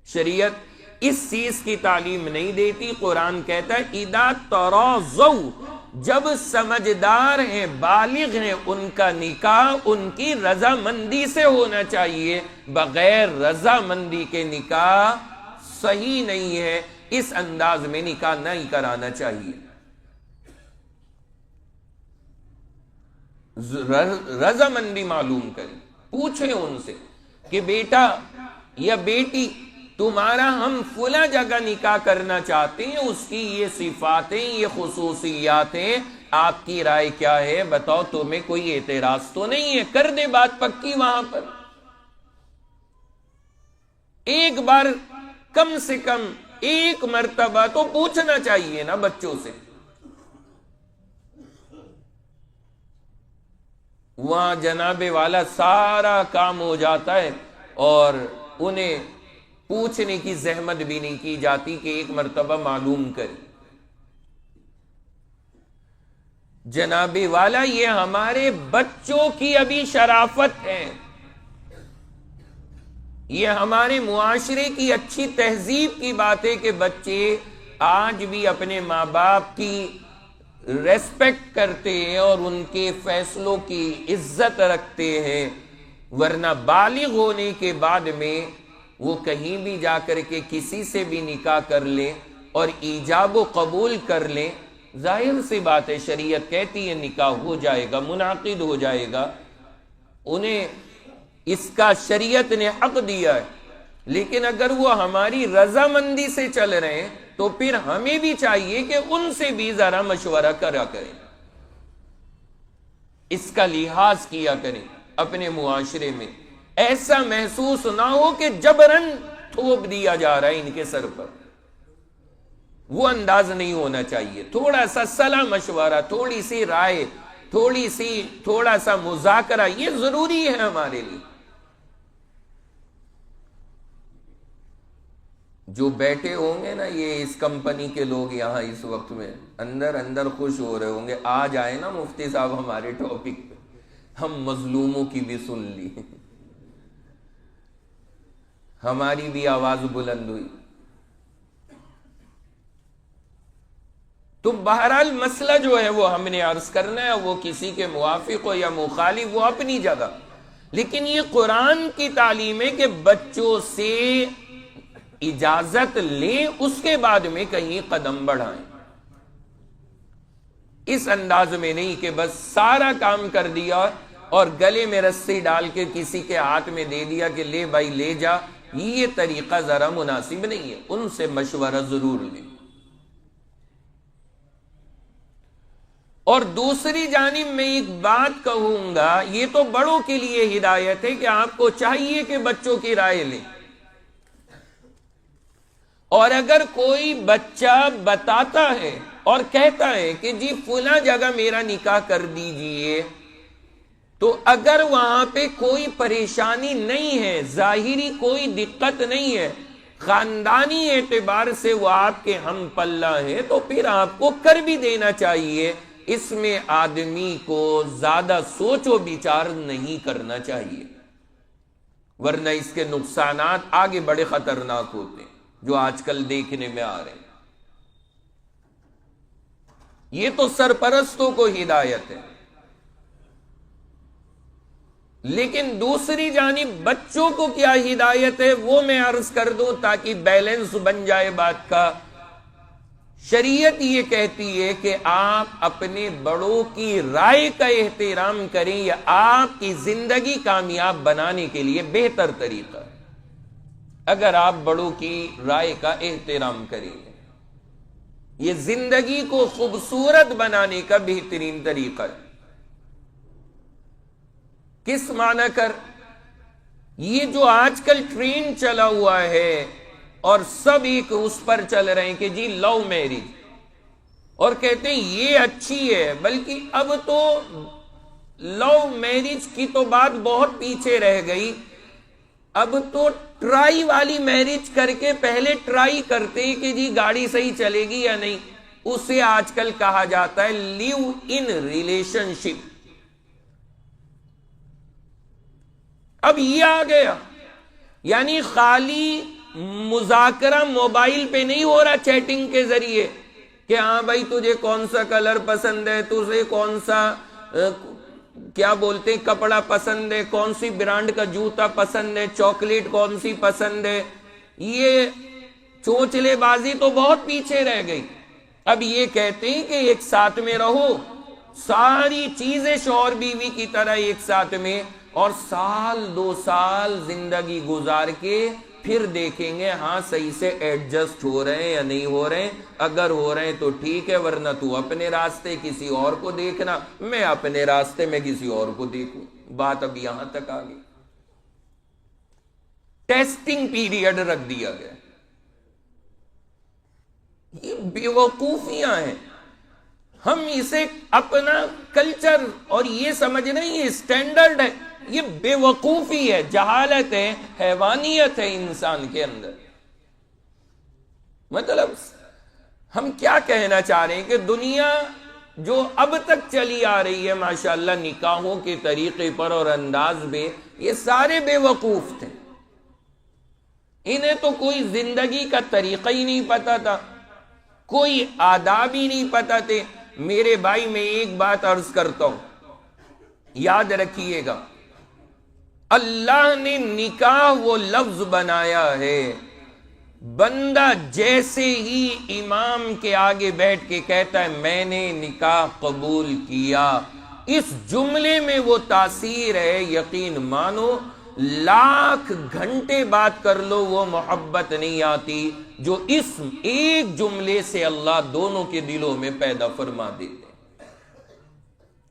شریعت اس چیز کی تعلیم نہیں دیتی۔ قرآن کہتا ہے اذا تراضوا، جب سمجھدار ہیں، بالغ ہیں، ان کا نکاح ان کی رضامندی سے ہونا چاہیے، بغیر رضامندی کے نکاح صحیح نہیں ہے، اس انداز میں نکاح نہیں کرانا چاہیے۔ رضامندی معلوم کریں، پوچھیں ان سے کہ بیٹا یا بیٹی تمہارا ہم فلاں جگہ نکاح کرنا چاہتے ہیں، اس کی یہ صفاتیں، یہ خصوصیات ہیں، آپ کی رائے کیا ہے، بتاؤ، تمہیں کوئی اعتراض تو نہیں ہے، کر دے بات پکی وہاں پر۔ ایک بار کم سے کم ایک مرتبہ تو پوچھنا چاہیے نا بچوں سے۔ وہاں جناب والا سارا کام ہو جاتا ہے اور انہیں پوچھنے کی زحمت بھی نہیں کی جاتی کہ ایک مرتبہ معلوم کریں۔ جناب والا یہ ہمارے بچوں کی ابھی شرافت ہے، یہ ہمارے معاشرے کی اچھی تہذیب کی بات ہے کہ بچے آج بھی اپنے ماں باپ کی ریسپیکٹ کرتے ہیں اور ان کے فیصلوں کی عزت رکھتے ہیں، ورنہ بالغ ہونے کے بعد میں وہ کہیں بھی جا کر کے کسی سے بھی نکاح کر لیں اور ایجاب و قبول کر لیں، ظاہر سی بات ہے شریعت کہتی ہے نکاح ہو جائے گا، منعقد ہو جائے گا، انہیں اس کا شریعت نے حق دیا ہے۔ لیکن اگر وہ ہماری رضامندی سے چل رہے ہیں تو پھر ہمیں بھی چاہیے کہ ان سے بھی ذرا مشورہ کرا کریں، اس کا لحاظ کیا کریں اپنے معاشرے میں، ایسا محسوس نہ ہو کہ جبرن تھوپ دیا جا رہا ہے ان کے سر پر، وہ انداز نہیں ہونا چاہیے۔ تھوڑا سا صلاح مشورہ، تھوڑی سی رائے، تھوڑا سا مذاکرہ، یہ ضروری ہے ہمارے لیے۔ جو بیٹھے ہوں گے نا یہ اس کمپنی کے لوگ یہاں اس وقت میں اندر خوش ہو رہے ہوں گے، آ جائے نا مفتی صاحب ہمارے ٹاپک پہ، ہم مظلوموں کی بھی سن لی، ہماری بھی آواز بلند ہوئی۔ تو بہرحال مسئلہ جو ہے وہ ہم نے عرض کرنا ہے، وہ کسی کے موافق ہو یا مخالف، وہ اپنی جگہ، لیکن یہ قرآن کی تعلیم ہے کہ بچوں سے اجازت لیں، اس کے بعد میں کہیں قدم بڑھائیں، اس انداز میں نہیں کہ بس سارا کام کر دیا اور گلے میں رسی ڈال کے کسی کے ہاتھ میں دے دیا کہ لے بھائی لے جا، یہ طریقہ ذرا مناسب نہیں ہے، ان سے مشورہ ضرور لیں۔ اور دوسری جانب میں ایک بات کہوں گا، یہ تو بڑوں کے لیے ہدایت ہے کہ آپ کو چاہیے کہ بچوں کی رائے لیں، اور اگر کوئی بچہ بتاتا ہے اور کہتا ہے کہ جی فلاں جگہ میرا نکاح کر دیجئے، تو اگر وہاں پہ کوئی پریشانی نہیں ہے، ظاہری کوئی دقت نہیں ہے، خاندانی اعتبار سے وہ آپ کے ہم پلہ ہے، تو پھر آپ کو کر بھی دینا چاہیے۔ اس میں آدمی کو زیادہ سوچ و بچار نہیں کرنا چاہیے، ورنہ اس کے نقصانات آگے بڑے خطرناک ہوتے ہیں جو آج کل دیکھنے میں آ رہے ہیں۔ یہ تو سرپرستوں کو ہدایت ہے، لیکن دوسری جانب بچوں کو کیا ہدایت ہے وہ میں عرض کر دوں تاکہ بیلنس بن جائے بات کا۔ شریعت یہ کہتی ہے کہ آپ اپنے بڑوں کی رائے کا احترام کریں، یا آپ کی زندگی کامیاب بنانے کے لیے بہتر طریقہ ہے اگر آپ بڑوں کی رائے کا احترام کریں گے۔ یہ زندگی کو خوبصورت بنانے کا بہترین طریقہ ہے۔ کس معنی کر؟ یہ جو آج کل ٹرینڈ چلا ہوا ہے اور سب ایک اس پر چل رہے ہیں کہ جی لو میرج، اور کہتے ہیں یہ اچھی ہے، بلکہ اب تو لو میرج کی تو بات بہت پیچھے رہ گئی، اب تو ٹرائی والی میرج کر کے پہلے ٹرائی کرتے ہیں کہ جی گاڑی صحیح چلے گی یا نہیں، اسے آج کل کہا جاتا ہے لیو ان ریلیشن شپ۔ اب یہ آ گیا، یعنی خالی مذاکرہ موبائل پہ نہیں ہو رہا چیٹنگ کے ذریعے کہ ہاں بھائی تجھے کون سا کلر پسند ہے، تجھے کون سا کیا بولتے ہیں کپڑا پسند ہے، کون سی برانڈ کا جوتا پسند ہے، چاکلیٹ کون سی پسند ہے۔ یہ چونچلے بازی تو بہت پیچھے رہ گئی۔ اب یہ کہتے ہیں کہ ایک ساتھ میں رہو، ساری چیزیں شوہر بیوی کی طرح ایک ساتھ میں، اور سال 2 سال زندگی گزار کے پھر دیکھیں گے ہاں صحیح سے ایڈجسٹ ہو رہے ہیں یا نہیں ہو رہے ہیں۔ اگر ہو رہے ہیں تو ٹھیک ہے، ورنہ تو اپنے راستے کسی اور کو دیکھنا، میں اپنے راستے میں کسی اور کو دیکھوں۔ بات اب یہاں تک آ گئی، ٹیسٹنگ پیریڈ رکھ دیا گیا۔ یہ بیوقوفیاں ہیں، ہم اسے اپنا کلچر اور یہ سمجھنا یہ اسٹینڈرڈ ہے، یہ بے وقوفی ہے، جہالت ہے، حیوانیت ہے انسان کے اندر۔ مطلب ہم کیا کہنا چاہ رہے ہیں کہ دنیا جو اب تک چلی آ رہی ہے ماشاءاللہ نکاحوں کے طریقے پر اور انداز میں، یہ سارے بے وقوف تھے، انہیں تو کوئی زندگی کا طریقہ ہی نہیں پتا تھا، کوئی آداب ہی نہیں پتا تھے۔ میرے بھائی میں ایک بات عرض کرتا ہوں، یاد رکھیے گا، اللہ نے نکاح وہ لفظ بنایا ہے، بندہ جیسے ہی امام کے آگے بیٹھ کے کہتا ہے میں نے نکاح قبول کیا، اس جملے میں وہ تاثیر ہے، یقین مانو لاکھ گھنٹے بات کر لو وہ محبت نہیں آتی جو اس ایک جملے سے اللہ دونوں کے دلوں میں پیدا فرما دیتے۔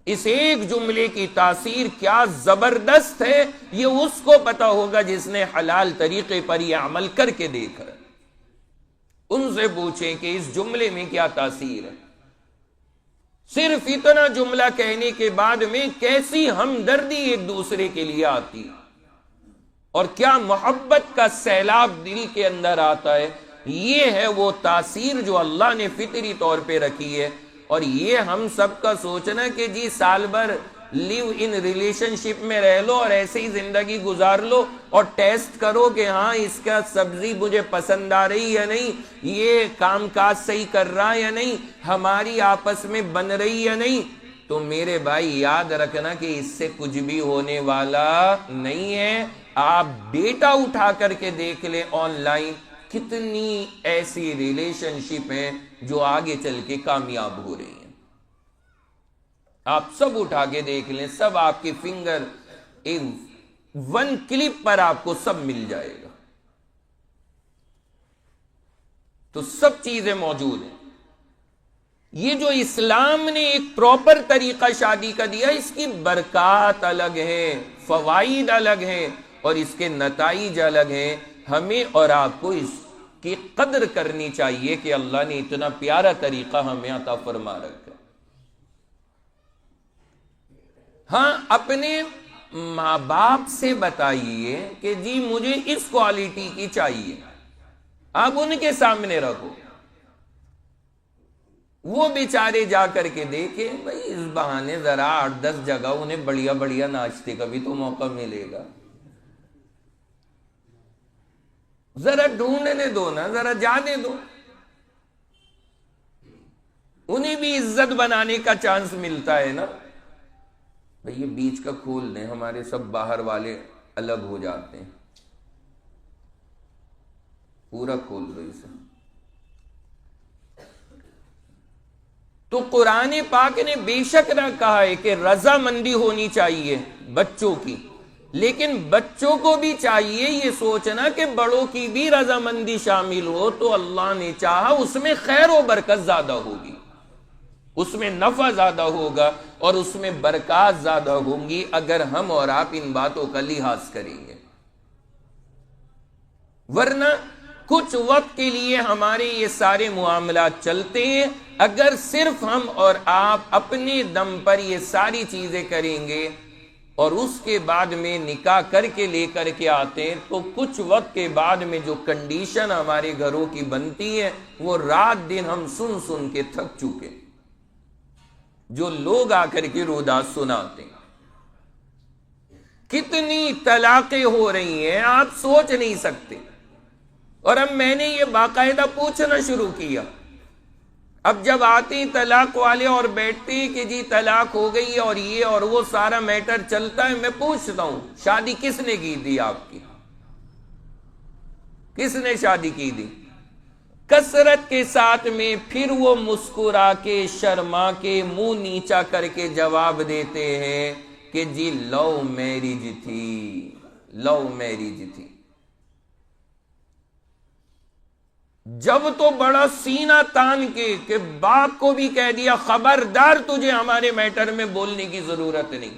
اس ایک جملے کی تاثیر کیا زبردست ہے، یہ اس کو پتا ہوگا جس نے حلال طریقے پر یہ عمل کر کے دیکھا۔ ان سے پوچھیں کہ اس جملے میں کیا تاثیر ہے۔ صرف اتنا جملہ کہنے کے بعد میں کیسی ہمدردی ایک دوسرے کے لیے آتی اور کیا محبت کا سیلاب دل کے اندر آتا ہے۔ یہ ہے وہ تاثیر جو اللہ نے فطری طور پہ رکھی ہے۔ اور یہ ہم سب کا سوچنا کہ جی سال بھر لیو ان ریلیشن شپ میں رہ لو اور ایسے ہی زندگی گزار لو اور ٹیسٹ کرو کہ ہاں اس کا سبزی مجھے پسند آ رہی یا نہیں، یہ کام کاج صحیح کر رہا یا نہیں، ہماری آپس میں بن رہی یا نہیں، تو میرے بھائی یاد رکھنا کہ اس سے کچھ بھی ہونے والا نہیں ہے۔ آپ ڈیٹا اٹھا کر کے دیکھ لیں آن لائن، کتنی ایسی ریلیشن شپ ہیں جو آگے چل کے کامیاب ہو رہی ہیں۔ آپ سب اٹھا کے دیکھ لیں، سب آپ کے فنگر ون کلپ پر آپ کو سب مل جائے گا۔ تو سب چیزیں موجود ہیں۔ یہ جو اسلام نے ایک پراپر طریقہ شادی کا دیا، اس کی برکات الگ ہیں، فوائد الگ ہیں اور اس کے نتائج الگ ہیں۔ ہمیں اور آپ کو اس کی قدر کرنی چاہیے کہ اللہ نے اتنا پیارا طریقہ ہمیں عطا فرما رکھا۔ ہاں، اپنے ماں باپ سے بتائیے کہ جی مجھے اس کوالٹی کی چاہیے، آپ ان کے سامنے رکھو، وہ بیچارے جا کر کے دیکھیں، بھائی اس بہانے ذرا 8-10 جگہ انہیں بڑھیا بڑھیا ناشتے کا بھی تو موقع ملے گا، ذرا ڈھونڈنے دو نا، ذرا جانے دو، انہیں بھی عزت بنانے کا چانس ملتا ہے نا۔ بھئی یہ بیچ کا کھول دیں، ہمارے سب باہر والے الگ ہو جاتے ہیں، پورا کھول دو اسے۔ تو قرآن پاک نے بے شک نہ کہا ہے کہ رضامندی ہونی چاہیے بچوں کی، لیکن بچوں کو بھی چاہیے یہ سوچنا کہ بڑوں کی بھی رضامندی شامل ہو تو اللہ نے چاہا اس میں خیر و برکت زیادہ ہوگی، اس میں نفع زیادہ ہوگا اور اس میں برکات زیادہ ہوں گی اگر ہم اور آپ ان باتوں کا لحاظ کریں گے۔ ورنہ کچھ وقت کے لیے ہمارے یہ سارے معاملات چلتے ہیں، اگر صرف ہم اور آپ اپنے دم پر یہ ساری چیزیں کریں گے اور اس کے بعد میں نکاح کر کے لے کر کے آتے ہیں تو کچھ وقت کے بعد میں جو کنڈیشن ہمارے گھروں کی بنتی ہے وہ رات دن ہم سن سن کے تھک چکے، جو لوگ آ کر کے رودات سناتے ہیں۔ کتنی طلاقیں ہو رہی ہیں آپ سوچ نہیں سکتے، اور اب میں نے یہ باقاعدہ پوچھنا شروع کیا۔ اب جب آتے ہیں طلاق والے اور بیٹھتے ہیں کہ جی طلاق ہو گئی اور یہ اور وہ سارا میٹر چلتا ہے، میں پوچھتا ہوں شادی کس نے کی تھی آپ کی؟ کس نے شادی کی تھی؟ کثرت کے ساتھ میں پھر وہ مسکرا کے شرما کے منہ نیچا کر کے جواب دیتے ہیں کہ جی لو میرج تھی، لو میرج تھی۔ جب تو بڑا سینہ تان کے کہ باپ کو بھی کہہ دیا خبردار تجھے ہمارے میٹر میں بولنے کی ضرورت نہیں،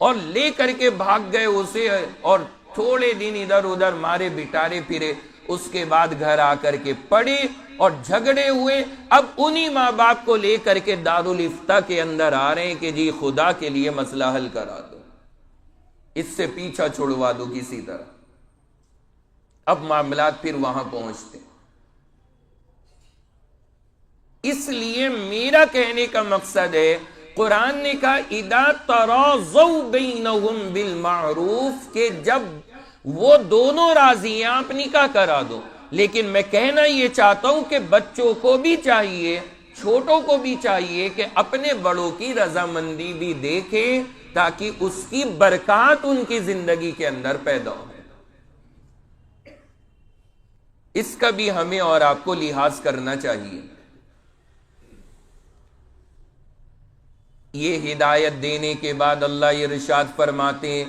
اور لے کر کے بھاگ گئے اسے، اور تھوڑے دن ادھر ادھر مارے بٹارے پھرے، اس کے بعد گھر آ کر کے پڑے اور جھگڑے ہوئے۔ اب انہی ماں باپ کو لے کر کے دارالافتاء کے اندر آ رہے ہیں کہ جی خدا کے لیے مسئلہ حل کرا دو، اس سے پیچھا چھڑوا دو کسی طرح۔ اب معاملات پھر وہاں پہنچتے۔ اس لیے میرا کہنے کا مقصد ہے، قرآن نے کہا اذا تراضوا بینہم بالمعروف، کہ جب وہ دونوں راضی ہیں آپ نکاح کرا دو۔ لیکن میں کہنا یہ چاہتا ہوں کہ بچوں کو بھی چاہیے، چھوٹوں کو بھی چاہیے کہ اپنے بڑوں کی رضامندی بھی دیکھیں تاکہ اس کی برکات ان کی زندگی کے اندر پیدا ہو۔ اس کا بھی ہمیں اور آپ کو لحاظ کرنا چاہیے۔ یہ ہدایت دینے کے بعد اللہ یہ ارشاد فرماتے ہیں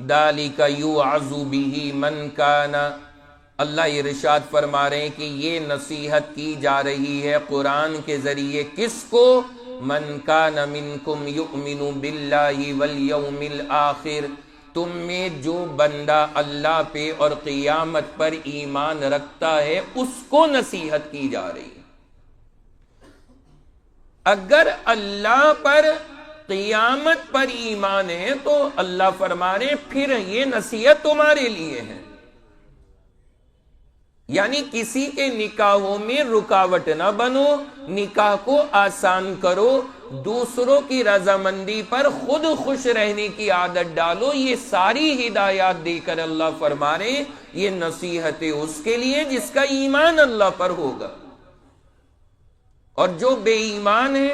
ذالک یوعظ بہ من کان، اللہ یہ ارشاد فرما رہے ہیں کہ یہ نصیحت کی جا رہی ہے قرآن کے ذریعے کس کو؟ من کان منکم یؤمن باللہ والیوم الآخر، تم میں جو بندہ اللہ پہ اور قیامت پر ایمان رکھتا ہے اس کو نصیحت کی جا رہی ہے۔ اگر اللہ پر قیامت پر ایمان ہے تو اللہ فرما رہے پھر یہ نصیحت تمہارے لیے ہے، یعنی کسی کے نکاحوں میں رکاوٹ نہ بنو، نکاح کو آسان کرو، دوسروں کی رضامندی پر خود خوش رہنے کی عادت ڈالو۔ یہ ساری ہدایات دے کر اللہ فرما رہے یہ نصیحت اس کے لیے جس کا ایمان اللہ پر ہوگا، اور جو بے ایمان ہے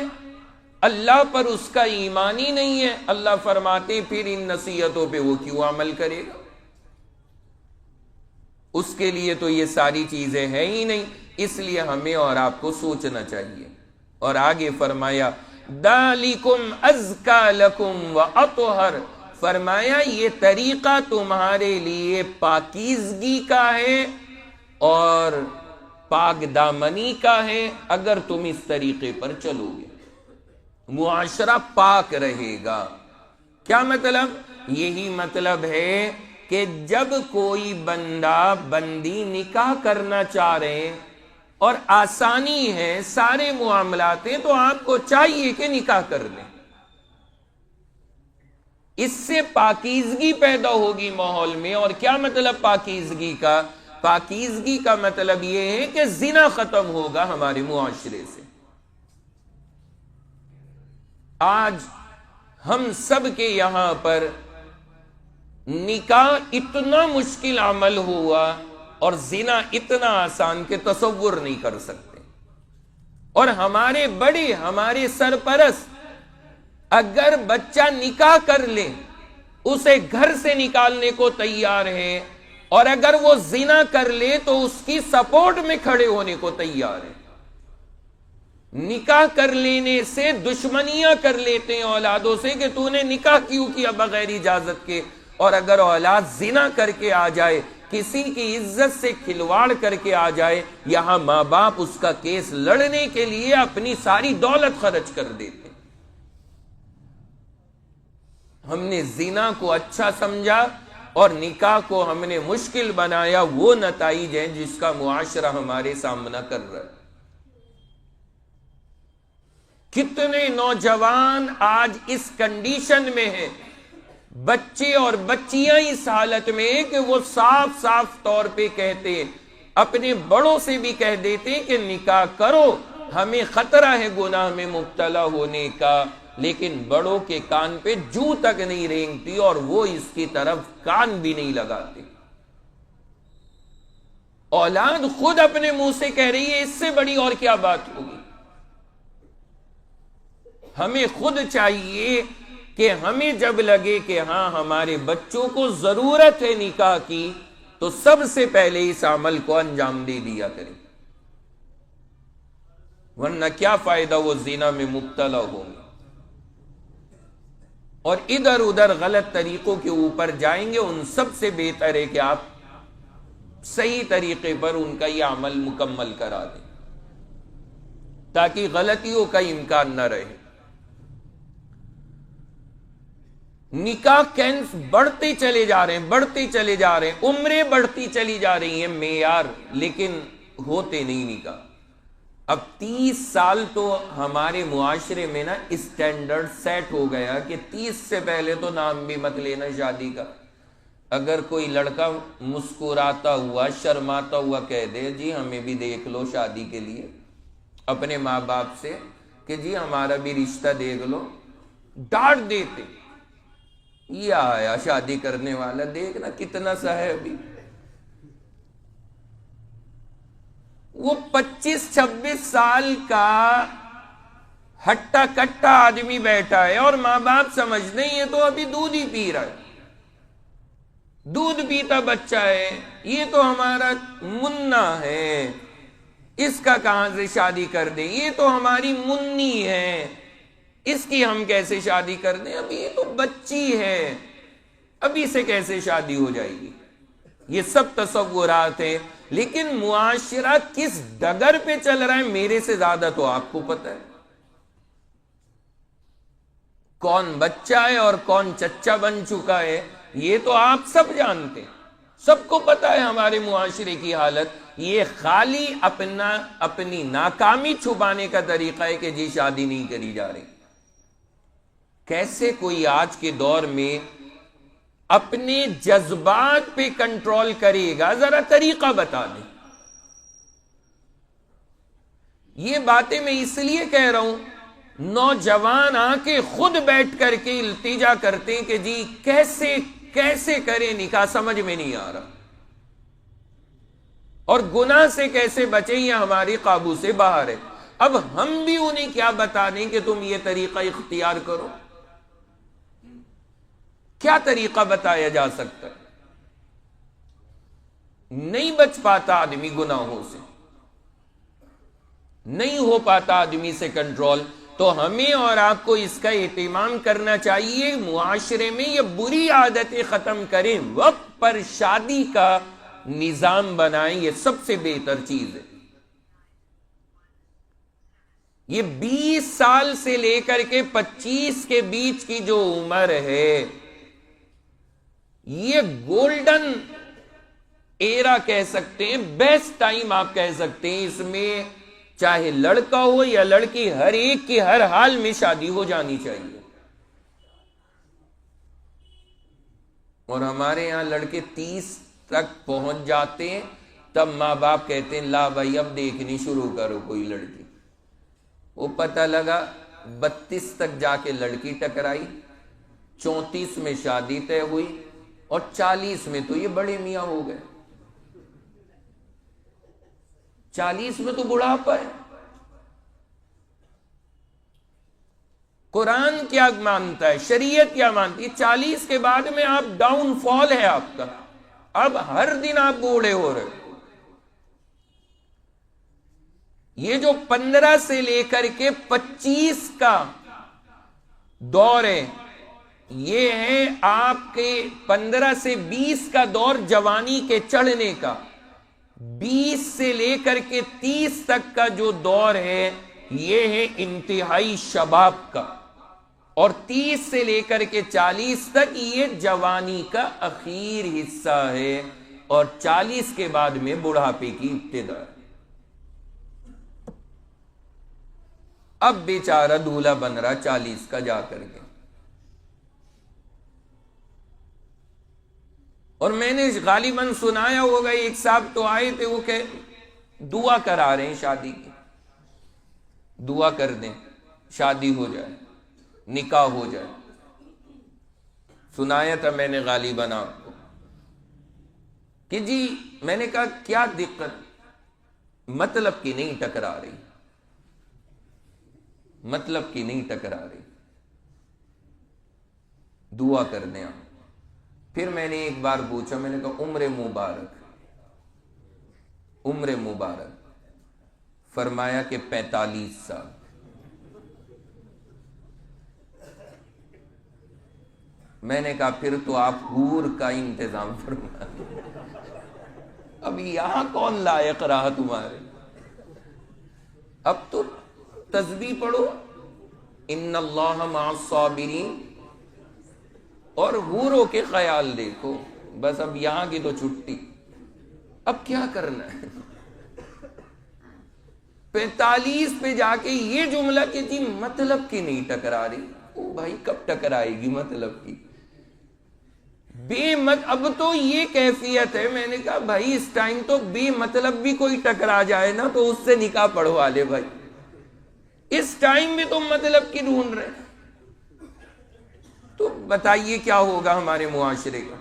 اللہ پر اس کا ایمان ہی نہیں ہے، اللہ فرماتے پھر ان نصیحتوں پہ وہ کیوں عمل کرے گا؟ اس کے لیے تو یہ ساری چیزیں ہیں ہی نہیں۔ اس لیے ہمیں اور آپ کو سوچنا چاہیے۔ اور آگے فرمایا ذالکم ازکا لکم واطہر، فرمایا یہ طریقہ تمہارے لیے پاکیزگی کا ہے اور پاک دامنی کا ہے، اگر تم اس طریقے پر چلو گے معاشرہ پاک رہے گا۔ کیا مطلب؟ یہی مطلب ہے کہ جب کوئی بندہ بندی نکاح کرنا چاہ رہے ہیں اور آسانی ہے، سارے معاملات ہیں، تو آپ کو چاہیے کہ نکاح کر لیں۔ اس سے پاکیزگی پیدا ہوگی ماحول میں۔ اور کیا مطلب پاکیزگی کا؟ پاکیزگی کا مطلب یہ ہے کہ زنا ختم ہوگا ہمارے معاشرے سے۔ آج ہم سب کے یہاں پر نکاح اتنا مشکل عمل ہوا اور زنا اتنا آسان کہ تصور نہیں کر سکتے۔ اور ہمارے بڑے، ہمارے سرپرست اگر بچہ نکاح کر لے اسے گھر سے نکالنے کو تیار ہے، اور اگر وہ زنا کر لے تو اس کی سپورٹ میں کھڑے ہونے کو تیار ہے۔ نکاح کر لینے سے دشمنیاں کر لیتے ہیں اولادوں سے کہ تو نے نکاح کیوں کیا بغیر اجازت کے۔ اور اگر اولاد زنا کر کے آ جائے، کسی کی عزت سے کھلواڑ کر کے آ جائے، یہاں ماں باپ اس کا کیس لڑنے کے لیے اپنی ساری دولت خرچ کر دیتے۔ ہم نے زنا کو اچھا سمجھا اور نکاح کو ہم نے مشکل بنایا۔ وہ نتائج ہیں جس کا معاشرہ ہمارے سامنا کر رہا ہے۔ کتنے نوجوان آج اس کنڈیشن میں ہیں، بچے اور بچیاں اس حالت میں ہیں کہ وہ صاف صاف طور پہ کہتے ہیں، اپنے بڑوں سے بھی کہہ دیتے ہیں کہ نکاح کرو، ہمیں خطرہ ہے گناہ میں مبتلا ہونے کا، لیکن بڑوں کے کان پہ جو تک نہیں رینگتی اور وہ اس کی طرف کان بھی نہیں لگاتے۔ اولاد خود اپنے منہ سے کہہ رہی ہے، اس سے بڑی اور کیا بات ہوگی۔ ہمیں خود چاہیے کہ ہمیں جب لگے کہ ہاں ہمارے بچوں کو ضرورت ہے نکاح کی، تو سب سے پہلے اس عمل کو انجام دے دیا کریں، ورنہ کیا فائدہ وہ زنا میں مبتلا ہوں گے اور ادھر ادھر غلط طریقوں کے اوپر جائیں گے۔ ان سب سے بہتر ہے کہ آپ صحیح طریقے پر ان کا یہ عمل مکمل کرا دیں تاکہ غلطیوں کا امکان نہ رہے۔ نکاح کینس بڑھتے چلے جا رہے ہیں، بڑھتے چلے جا رہے ہیں، عمریں بڑھتی چلی جا رہی ہیں معیار، لیکن ہوتے نہیں نکاح۔ اب 30 سال تو ہمارے معاشرے میں نا اسٹینڈرڈ سیٹ ہو گیا کہ 30 سے پہلے تو نام بھی مت لینا شادی کا۔ اگر کوئی لڑکا مسکراتا ہوا، شرماتا ہوا کہہ دے جی ہمیں بھی دیکھ لو شادی کے لیے، اپنے ماں باپ سے کہ جی ہمارا بھی رشتہ دیکھ لو، ڈانٹ دیتے، یہ آیا شادی کرنے والا، دیکھنا کتنا سا ہے ابھی۔ وہ 25-26 سال کا ہٹا کٹا آدمی بیٹھا ہے اور ماں باپ سمجھتے ہیں یہ تو ابھی دودھ ہی پی رہا ہے، دودھ پیتا بچہ ہے، یہ تو ہمارا منا ہے، اس کا کہاں سے شادی کر دیں، یہ تو ہماری منی ہے، اس کی ہم کیسے شادی کر دیں، ابھی یہ تو بچی ہے، ابھی سے کیسے شادی ہو جائے گی۔ یہ سب تصورات ہیں، لیکن معاشرہ کس ڈگر پہ چل رہا ہے میرے سے زیادہ تو آپ کو پتہ ہے۔ کون بچہ ہے اور کون چچا بن چکا ہے یہ تو آپ سب جانتے ہیں، سب کو پتہ ہے ہمارے معاشرے کی حالت۔ یہ خالی اپنی ناکامی چھپانے کا طریقہ ہے کہ جی شادی نہیں کری جا رہی۔ کیسے کوئی آج کے دور میں اپنے جذبات پہ کنٹرول کرے گا، ذرا طریقہ بتا دیں۔ یہ باتیں میں اس لیے کہہ رہا ہوں، نوجوان آ کے خود بیٹھ کر کے التجا کرتے ہیں کہ جی کیسے کریں نکاح، سمجھ میں نہیں آ رہا، اور گناہ سے کیسے بچیں یہ ہماری قابو سے باہر ہے۔ اب ہم بھی انہیں کیا بتا دیں کہ تم یہ طریقہ اختیار کرو، کیا طریقہ بتایا جا سکتا ہے؟ نہیں بچ پاتا آدمی گناہوں سے، نہیں ہو پاتا آدمی سے کنٹرول۔ تو ہمیں اور آپ کو اس کا اہتمام کرنا چاہیے، معاشرے میں یہ بری عادتیں ختم کریں، وقت پر شادی کا نظام بنائیں، یہ سب سے بہتر چیز ہے۔ یہ 20 سال سے لے کر کے 25 کے بیچ کی جو عمر ہے، یہ گولڈن ایرا کہہ سکتے ہیں، بیسٹ ٹائم آپ کہہ سکتے ہیں، اس میں چاہے لڑکا ہو یا لڑکی، ہر ایک کی ہر حال میں شادی ہو جانی چاہیے۔ اور ہمارے یہاں لڑکے 30 تک پہنچ جاتے ہیں، تب ماں باپ کہتے ہیں لا بھائی اب دیکھنی شروع کرو کوئی لڑکی۔ وہ پتہ لگا 32 تک جا کے لڑکی ٹکرائی، 34 میں شادی طے ہوئی، اور 40 میں تو یہ بڑے میاں ہو گئے۔ 40 میں تو بڑھاپا ہے۔ قرآن کیا مانتا ہے، شریعت کیا مانتی ہے؟ 40 کے بعد میں آپ ڈاؤن فال ہے آپ کا، اب ہر دن آپ بوڑھے ہو رہے۔ یہ جو 15 سے لے کر کے 25 کا دور ہے، یہ ہے آپ کے 15 سے 20 کا دور جوانی کے چڑھنے کا، 20 سے لے کر کے 30 تک کا جو دور ہے یہ ہے انتہائی شباب کا، اور 30 سے لے کر کے 40 تک یہ جوانی کا اخیر حصہ ہے، اور 40 کے بعد میں بڑھاپے کی ابتدا ہے۔ اب بیچارہ دولہا بن رہا 40 کا جا کر کے۔ اور میں نے غالباً سنایا ہوگا، ایک صاحب تو آئے تھے، وہ کہ دعا کرا رہے ہیں شادی کی، دعا کر دیں شادی ہو جائے، نکاح ہو جائے۔ سنایا تھا میں نے غالباً آپ کو کہ جی، میں نے کہا کیا دقت؟ مطلب کی نہیں ٹکرا رہی، مطلب کی نہیں ٹکرا رہی، دعا کر دیں آپ۔ پھر میں نے ایک بار پوچھا، میں نے کہا عمر مبارک، عمر مبارک؟ فرمایا کہ 45 سال۔ میں نے کہا پھر تو آپ حور کا انتظام فرما۔ اب یہاں کون لائق رہا تمہارے؟ اب تو تسبیح پڑھو ان اللہ مع الصابرین، اور حوروں کے خیال دیکھو، بس اب یہاں کی تو چھٹی۔ اب کیا کرنا ہے؟ 45 پہ جا کے یہ جملہ کہ جی مطلب کی نہیں ٹکرا رہی۔ او بھائی کب ٹکرائے گی مطلب کی؟ اب تو یہ کیفیت ہے۔ میں نے کہا بھائی اس ٹائم تو بے مطلب بھی کوئی ٹکرا جائے نا تو اس سے نکاح پڑھوا لے بھائی، اس ٹائم میں تو مطلب کی ڈھونڈ رہے ہیں۔ تو بتائیے کیا ہوگا ہمارے معاشرے کا؟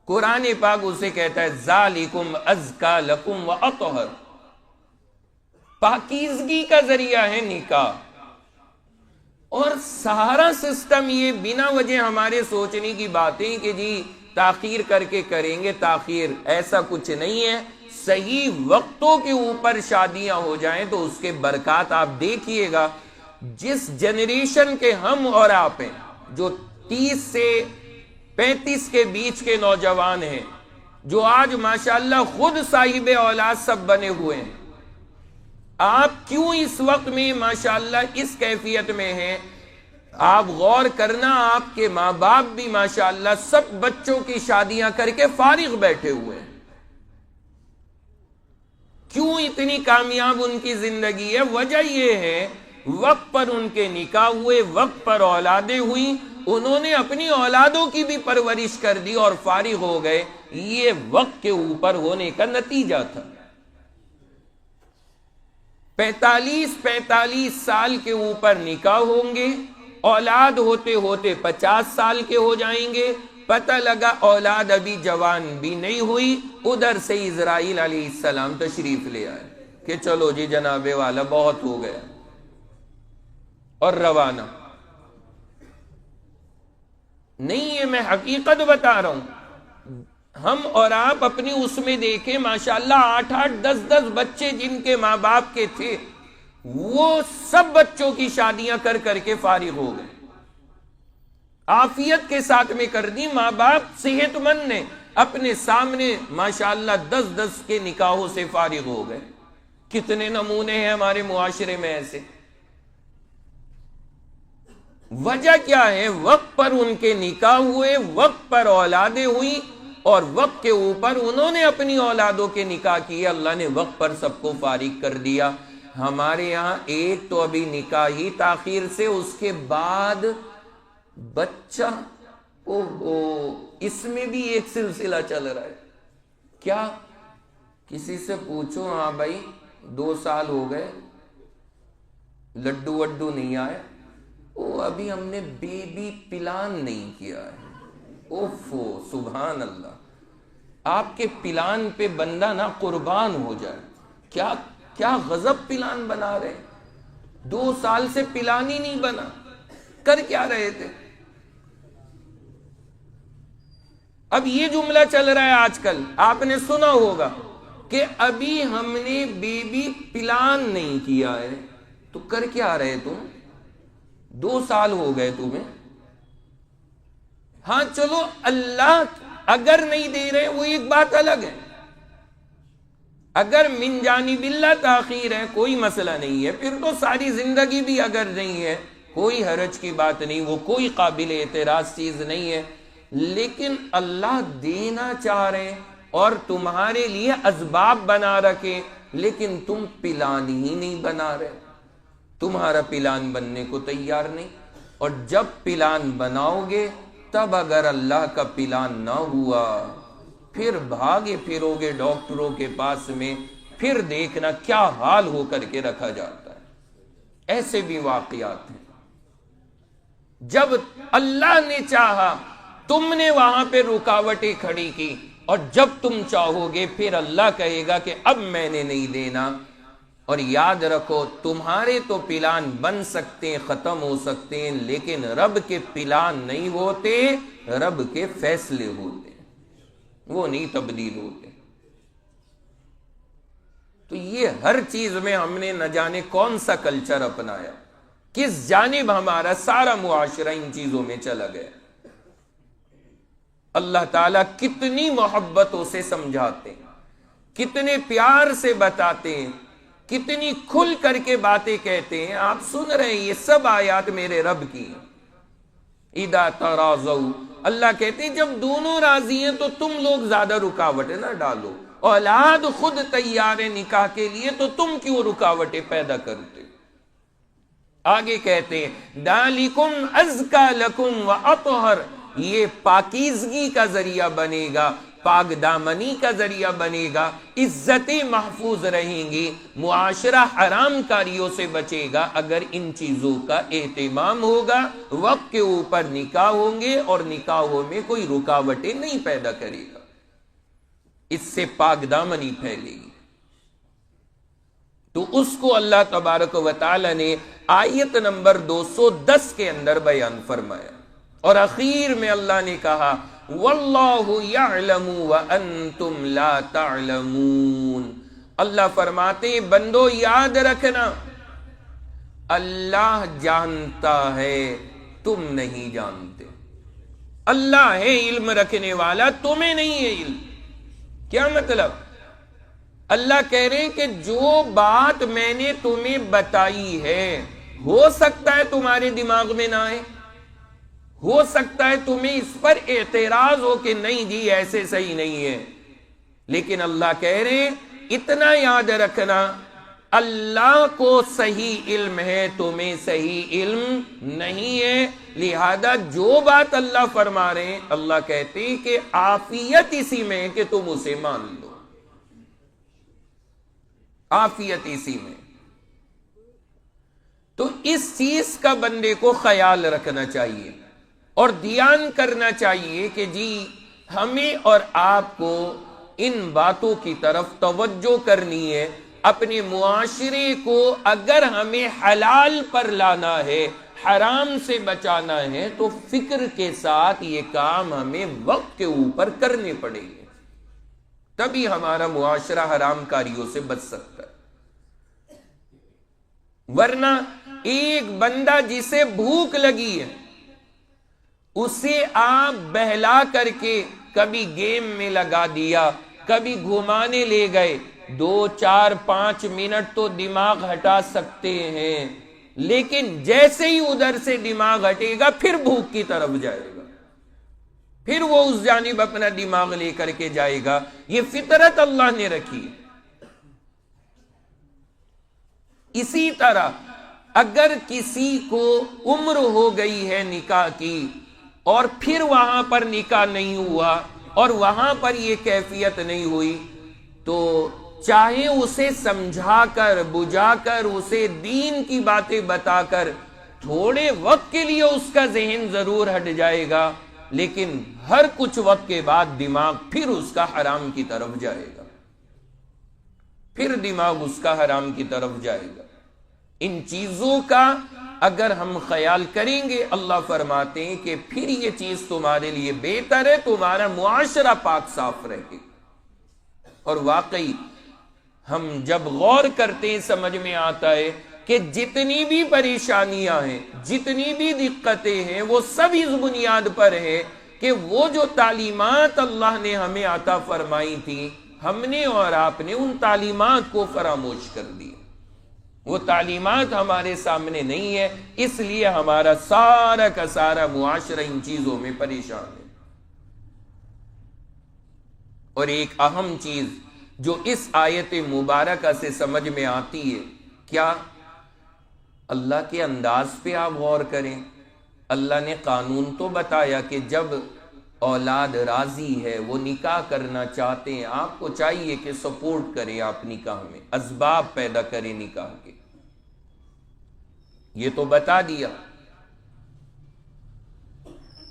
قرآن پاک اسے کہتا ہے ذالکم ازکا لکم واطہر، پاکیزگی کا ذریعہ ہے نکاح۔ اور سارا سسٹم یہ بنا وجہ ہمارے سوچنے کی باتیں کہ جی تاخیر کر کے کریں گے، تاخیر ایسا کچھ نہیں ہے۔ صحیح وقتوں کے اوپر شادیاں ہو جائیں تو اس کے برکات آپ دیکھیے گا۔ جس جنریشن کے ہم اور آپ ہیں، جو 30 سے 35 کے بیچ کے نوجوان ہیں، جو آج ماشاءاللہ خود صاحب اولاد سب بنے ہوئے ہیں، آپ کیوں اس وقت میں ماشاءاللہ اس کیفیت میں ہیں؟ آپ غور کرنا، آپ کے ماں باپ بھی ماشاءاللہ سب بچوں کی شادیاں کر کے فارغ بیٹھے ہوئے ہیں۔ کیوں اتنی کامیاب ان کی زندگی ہے؟ وجہ یہ ہے وقت پر ان کے نکاح ہوئے، وقت پر اولادیں ہوئیں، انہوں نے اپنی اولادوں کی بھی پرورش کر دی اور فارغ ہو گئے۔ یہ وقت کے اوپر ہونے کا نتیجہ تھا۔ 45 سال کے اوپر نکاح ہوں گے، اولاد ہوتے ہوتے 50 سال کے ہو جائیں گے، پتہ لگا اولاد ابھی جوان بھی نہیں ہوئی، ادھر سے اسرائیل علیہ السلام تشریف لے آئے کہ چلو جی جناب والا بہت ہو گیا، اور روانہ۔ نہیں، یہ میں حقیقت بتا رہا ہوں۔ ہم اور آپ اپنی اس میں دیکھیں ماشاءاللہ 8 10 بچے جن کے ماں باپ کے تھے، وہ سب بچوں کی شادیاں کر کر کے فارغ ہو گئے، عافیت کے ساتھ میں کر دی۔ ماں باپ صحت مند نے اپنے سامنے ماشاءاللہ 10 کے نکاحوں سے فارغ ہو گئے۔ کتنے نمونے ہیں ہمارے معاشرے میں ایسے۔ وجہ کیا ہے؟ وقت پر ان کے نکاح ہوئے، وقت پر اولادیں ہوئی، اور وقت کے اوپر انہوں نے اپنی اولادوں کے نکاح کیے، اللہ نے وقت پر سب کو فارغ کر دیا۔ ہمارے یہاں ایک تو ابھی نکاح ہی تاخیر سے، اس کے بعد بچہ، اس میں بھی ایک سلسلہ چل رہا ہے۔ کیا؟ کسی سے پوچھو، ہاں بھائی 2 سال ہو گئے، لڈو وڈو نہیں آئے، ابھی ہم نے بیبی پلان نہیں کیا ہے۔ اوفو، سبحان اللہ، آپ کے پلان پہ بندہ نہ قربان ہو جائے۔ کیا غضب پلان بنا رہے، 2 سال سے پلان ہی نہیں بنا، کر کیا رہے تھے؟ اب یہ جملہ چل رہا ہے آج کل، آپ نے سنا ہوگا کہ ابھی ہم نے بیبی پلان نہیں کیا ہے، تو کر کیا رہے تم؟ 2 سال ہو گئے تمہیں۔ ہاں چلو، اللہ اگر نہیں دے رہے وہ ایک بات الگ ہے، اگر من جانب اللہ تاخیر ہے کوئی مسئلہ نہیں ہے، پھر تو ساری زندگی بھی اگر نہیں ہے کوئی حرج کی بات نہیں، وہ کوئی قابل اعتراض چیز نہیں ہے۔ لیکن اللہ دینا چاہ رہے اور تمہارے لیے اسباب بنا رکھے، لیکن تم پلان ہی نہیں بنا رہے، تمہارا پلان بننے کو تیار نہیں۔ اور جب پلان بناؤ گے تب اگر اللہ کا پلان نہ ہوا، پھر بھاگے پھرو گے ڈاکٹروں کے پاس میں، پھر دیکھنا کیا حال ہو کر کے رکھا جاتا ہے۔ ایسے بھی واقعات ہیں، جب اللہ نے چاہا تم نے وہاں پہ رکاوٹیں کھڑی کی، اور جب تم چاہو گے پھر اللہ کہے گا کہ اب میں نے نہیں دینا۔ اور یاد رکھو، تمہارے تو پلان بن سکتے ہیں، ختم ہو سکتے ہیں، لیکن رب کے پلان نہیں ہوتے، رب کے فیصلے ہوتے ہیں، وہ نہیں تبدیل ہوتے۔ تو یہ ہر چیز میں ہم نے نہ جانے کون سا کلچر اپنایا، کس جانب ہمارا سارا معاشرہ ان چیزوں میں چلا گیا۔ اللہ تعالیٰ کتنی محبتوں سے سمجھاتے ہیں، کتنے پیار سے بتاتے ہیں، کتنی کھل کر کے باتیں کہتے ہیں۔ آپ سن رہے ہیں، یہ سب آیات میرے رب کی ہیں۔ اذا تراضوا، اللہ کہتے ہیں جب دونوں راضی ہیں تو تم لوگ زیادہ رکاوٹیں نہ ڈالو، اولاد خود تیار ہے نکاح کے لیے تو تم کیوں رکاوٹیں پیدا کرتے؟ آگے کہتے ہیں ذالکم ازکا لکم واطہر، یہ پاکیزگی کا ذریعہ بنے گا، پاک دامنی کا ذریعہ بنے گا، عزتیں محفوظ رہیں گی، معاشرہ حرام کاریوں سے بچے گا اگر ان چیزوں کا اہتمام ہوگا، وقت کے اوپر نکاح ہوں گے اور نکاحوں میں کوئی رکاوٹیں نہیں پیدا کرے گا، اس سے پاک دامنی پھیلے گی۔ تو اس کو اللہ تبارک و تعالی نے آیت نمبر 210 کے اندر بیان فرمایا، اور اخیر میں اللہ نے کہا واللہ یعلم وانتم لا تعلمون۔ اللہ فرماتے ہیں بندو یاد رکھنا، اللہ جانتا ہے تم نہیں جانتے، اللہ ہے علم رکھنے والا، تمہیں نہیں ہے علم۔ کیا مطلب؟ اللہ کہہ رہے ہیں کہ جو بات میں نے تمہیں بتائی ہے ہو سکتا ہے تمہارے دماغ میں نہ آئے، ہو سکتا ہے تمہیں اس پر اعتراض ہو کہ نہیں جی ایسے صحیح نہیں ہے، لیکن اللہ کہہ رہے ہیں اتنا یاد رکھنا، اللہ کو صحیح علم ہے، تمہیں صحیح علم نہیں ہے، لہذا جو بات اللہ فرما رہے ہیں اللہ کہتے ہیں کہ عافیت اسی میں ہے کہ تم اسے مان لو، عافیت اسی میں۔ تو اس چیز کا بندے کو خیال رکھنا چاہیے اور دھیان کرنا چاہیے کہ جی ہمیں اور آپ کو ان باتوں کی طرف توجہ کرنی ہے، اپنے معاشرے کو اگر ہمیں حلال پر لانا ہے، حرام سے بچانا ہے، تو فکر کے ساتھ یہ کام ہمیں وقت کے اوپر کرنے پڑیں گے، تبھی ہمارا معاشرہ حرام کاریوں سے بچ سکتا ہے۔ ورنہ ایک بندہ جسے بھوک لگی ہے اسے آپ بہلا کر کے کبھی گیم میں لگا دیا، کبھی گھمانے لے گئے، 2 4 5 منٹ تو دماغ ہٹا سکتے ہیں، لیکن جیسے ہی ادھر سے دماغ ہٹے گا پھر بھوک کی طرف جائے گا، پھر وہ اس جانب اپنا دماغ لے کر کے جائے گا۔ یہ فطرت اللہ نے رکھی ہے۔ اسی طرح اگر کسی کو عمر ہو گئی ہے نکاح کی اور پھر وہاں پر نکاح نہیں ہوا اور وہاں پر یہ کیفیت نہیں ہوئی، تو چاہے اسے سمجھا کر بجھا کر اسے دین کی باتیں بتا کر تھوڑے وقت کے لیے اس کا ذہن ضرور ہٹ جائے گا، لیکن ہر کچھ وقت کے بعد دماغ پھر اس کا حرام کی طرف جائے گا، پھر دماغ اس کا حرام کی طرف جائے گا۔ ان چیزوں کا اگر ہم خیال کریں گے، اللہ فرماتے ہیں کہ پھر یہ چیز تمہارے لیے بہتر ہے، تمہارا معاشرہ پاک صاف رہے۔ اور واقعی ہم جب غور کرتے ہیں سمجھ میں آتا ہے کہ جتنی بھی پریشانیاں ہیں، جتنی بھی دقتیں ہیں، وہ سب اس بنیاد پر ہے کہ وہ جو تعلیمات اللہ نے ہمیں عطا فرمائی تھی، ہم نے اور آپ نے ان تعلیمات کو فراموش کر دیا۔ وہ تعلیمات ہمارے سامنے نہیں ہے، اس لیے ہمارا سارا کا سارا معاشرہ ان چیزوں میں پریشان ہے۔ اور ایک اہم چیز جو اس آیت مبارکہ سے سمجھ میں آتی ہے، کیا؟ اللہ کے انداز پہ آپ غور کریں۔ اللہ نے قانون تو بتایا کہ جب اولاد راضی ہے، وہ نکاح کرنا چاہتے ہیں، آپ کو چاہیے کہ سپورٹ کریں، آپ نکاح میں اسباب پیدا کریں نکاح کے، یہ تو بتا دیا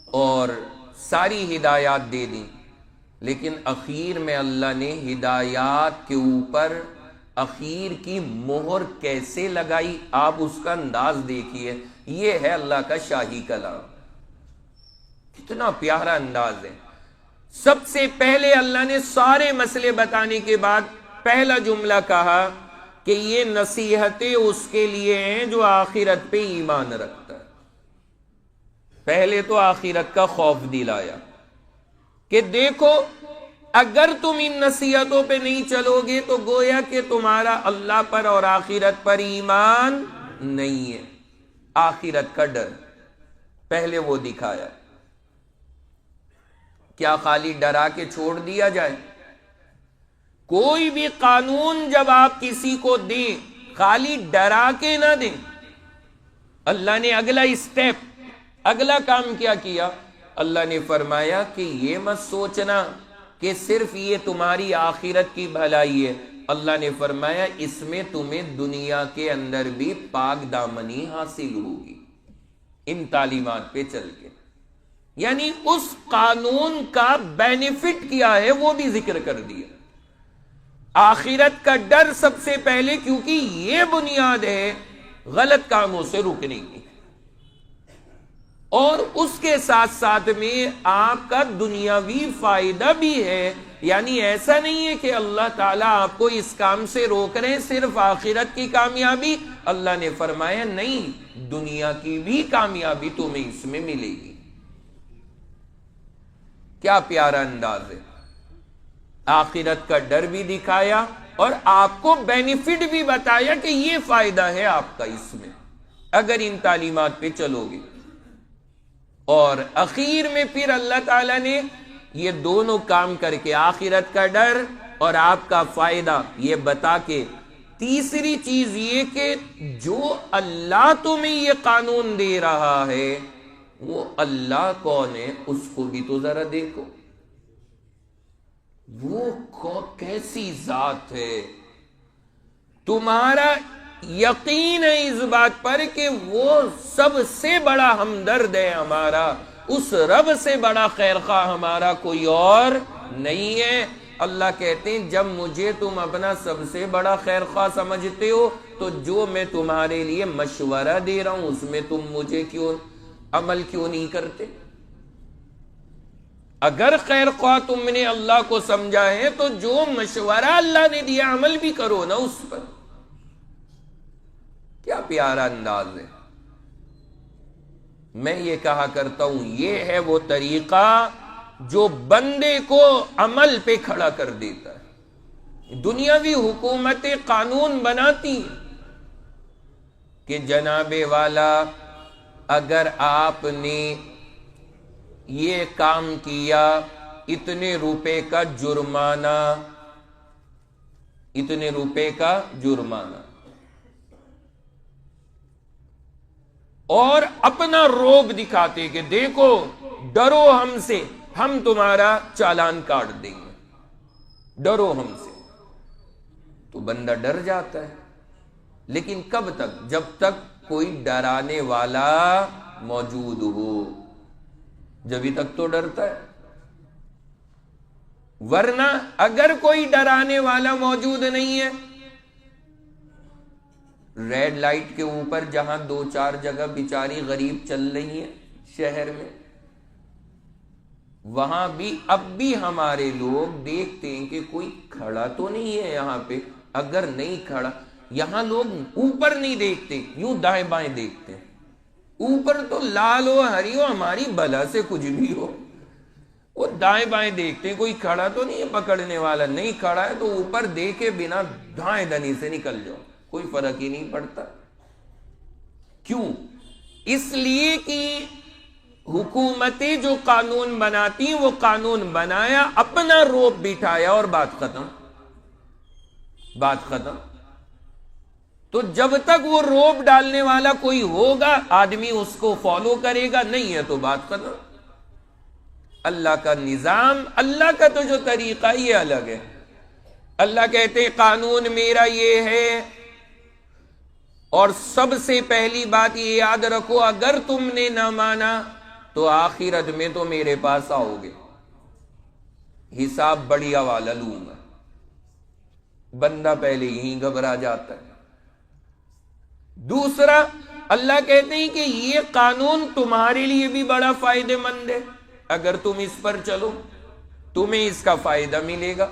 اور ساری ہدایات دے دی، لیکن اخیر میں اللہ نے ہدایات کے اوپر اخیر کی مہر کیسے لگائی، آپ اس کا انداز دیکھیے۔ یہ ہے اللہ کا شاہی کلام، کتنا پیارا انداز ہے۔ سب سے پہلے اللہ نے سارے مسئلے بتانے کے بعد پہلا جملہ کہا کہ یہ نصیحتیں اس کے لیے ہیں جو آخرت پہ ایمان رکھتا ہے۔ پہلے تو آخرت کا خوف دلایا کہ دیکھو اگر تم ان نصیحتوں پہ نہیں چلو گے تو گویا کہ تمہارا اللہ پر اور آخرت پر ایمان نہیں ہے۔ آخرت کا ڈر پہلے وہ دکھایا۔ کیا خالی ڈرا کے چھوڑ دیا جائے؟ کوئی بھی قانون جب آپ کسی کو دیں، خالی ڈرا کے نہ دیں۔ اللہ نے اگلا اسٹیپ، اگلا کام کیا کیا؟ اللہ نے فرمایا کہ یہ مت سوچنا کہ صرف یہ تمہاری آخرت کی بھلائی ہے، اللہ نے فرمایا اس میں تمہیں دنیا کے اندر بھی پاک دامنی حاصل ہوگی، ان تعلیمات پہ چل کے۔ یعنی اس قانون کا بینیفٹ کیا ہے وہ بھی ذکر کر دیا۔ آخرت کا ڈر سب سے پہلے، کیونکہ یہ بنیاد ہے غلط کاموں سے رکنے کی، اور اس کے ساتھ ساتھ میں آپ کا دنیاوی فائدہ بھی ہے۔ یعنی ایسا نہیں ہے کہ اللہ تعالیٰ آپ کو اس کام سے روک رہے ہیں صرف آخرت کی کامیابی، اللہ نے فرمایا نہیں، دنیا کی بھی کامیابی تمہیں اس میں ملے گی۔ کیا پیارا انداز ہے۔ آخرت کا ڈر بھی دکھایا اور آپ کو بینیفٹ بھی بتایا کہ یہ فائدہ ہے آپ کا اس میں اگر ان تعلیمات پہ چلو گے۔ اور اخیر میں پھر اللہ تعالیٰ نے یہ دونوں کام کر کے، آخرت کا ڈر اور آپ کا فائدہ یہ بتا کے، تیسری چیز یہ کہ جو اللہ تمہیں یہ قانون دے رہا ہے وہ اللہ کون ہے اس کو بھی تو ذرا دیکھو، وہ کیسی ذات ہے۔ تمہارا یقین ہے اس بات پر کہ وہ سب سے بڑا ہمدرد ہے ہمارا، اس رب سے بڑا خیرخواہ ہمارا کوئی اور نہیں ہے۔ اللہ کہتے ہیں جب مجھے تم اپنا سب سے بڑا خیرخواہ سمجھتے ہو تو جو میں تمہارے لیے مشورہ دے رہا ہوں اس میں تم مجھے عمل کیوں نہیں کرتے؟ اگر خیر خواہ تم نے اللہ کو سمجھا ہے تو جو مشورہ اللہ نے دیا عمل بھی کرو نا اس پر۔ کیا پیارا انداز ہے۔ میں یہ کہا کرتا ہوں یہ ہے وہ طریقہ جو بندے کو عمل پہ کھڑا کر دیتا ہے۔ دنیاوی حکومتیں قانون بناتی ہیں کہ جناب والا اگر آپ نے یہ کام کیا اتنے روپے کا جرمانہ، اتنے روپے کا جرمانہ، اور اپنا روب دکھاتے کہ دیکھو ڈرو ہم سے، ہم تمہارا چالان کاٹ دیں گے، ڈرو ہم سے، تو بندہ ڈر جاتا ہے۔ لیکن کب تک؟ جب تک کوئی ڈرانے والا موجود ہو، جبھی تک تو ڈرتا ہے، ورنہ اگر کوئی ڈرانے والا موجود نہیں ہے، ریڈ لائٹ کے اوپر جہاں 2-4 جگہ بیچاری غریب چل رہی ہیں شہر میں، وہاں بھی اب بھی ہمارے لوگ دیکھتے ہیں کہ کوئی کھڑا تو نہیں ہے یہاں پہ، اگر نہیں کھڑا، یہاں لوگ اوپر نہیں دیکھتے، یوں دائیں بائیں دیکھتے ہیں، اوپر تو لال ہو ہری ہو ہماری بلا سے کچھ بھی ہو، وہ دائیں بائیں دیکھتے ہیں، کوئی کھڑا تو نہیں ہے پکڑنے والا، نہیں کھڑا ہے تو اوپر دیکھے بنا دائیں دنی سے نکل جاؤ، کوئی فرق ہی نہیں پڑتا۔ کیوں؟ اس لیے کہ حکومتیں جو قانون بناتی ہیں وہ قانون بنایا، اپنا روپ بٹھایا اور بات ختم، بات ختم۔ تو جب تک وہ روپ ڈالنے والا کوئی ہوگا آدمی اس کو فالو کرے گا، نہیں ہے تو بات ختم۔ اللہ کا نظام، اللہ کا تو جو طریقہ یہ الگ ہے۔ اللہ کہتے ہیں قانون میرا یہ ہے، اور سب سے پہلی بات یہ یاد رکھو اگر تم نے نہ مانا تو آخرت میں تو میرے پاس آؤ گے، حساب بڑھیا والا لوں گا۔ بندہ پہلے ہی گھبرا جاتا ہے۔ دوسرا، اللہ کہتے ہیں کہ یہ قانون تمہارے لیے بھی بڑا فائدہ مند ہے، اگر تم اس پر چلو تمہیں اس کا فائدہ ملے گا،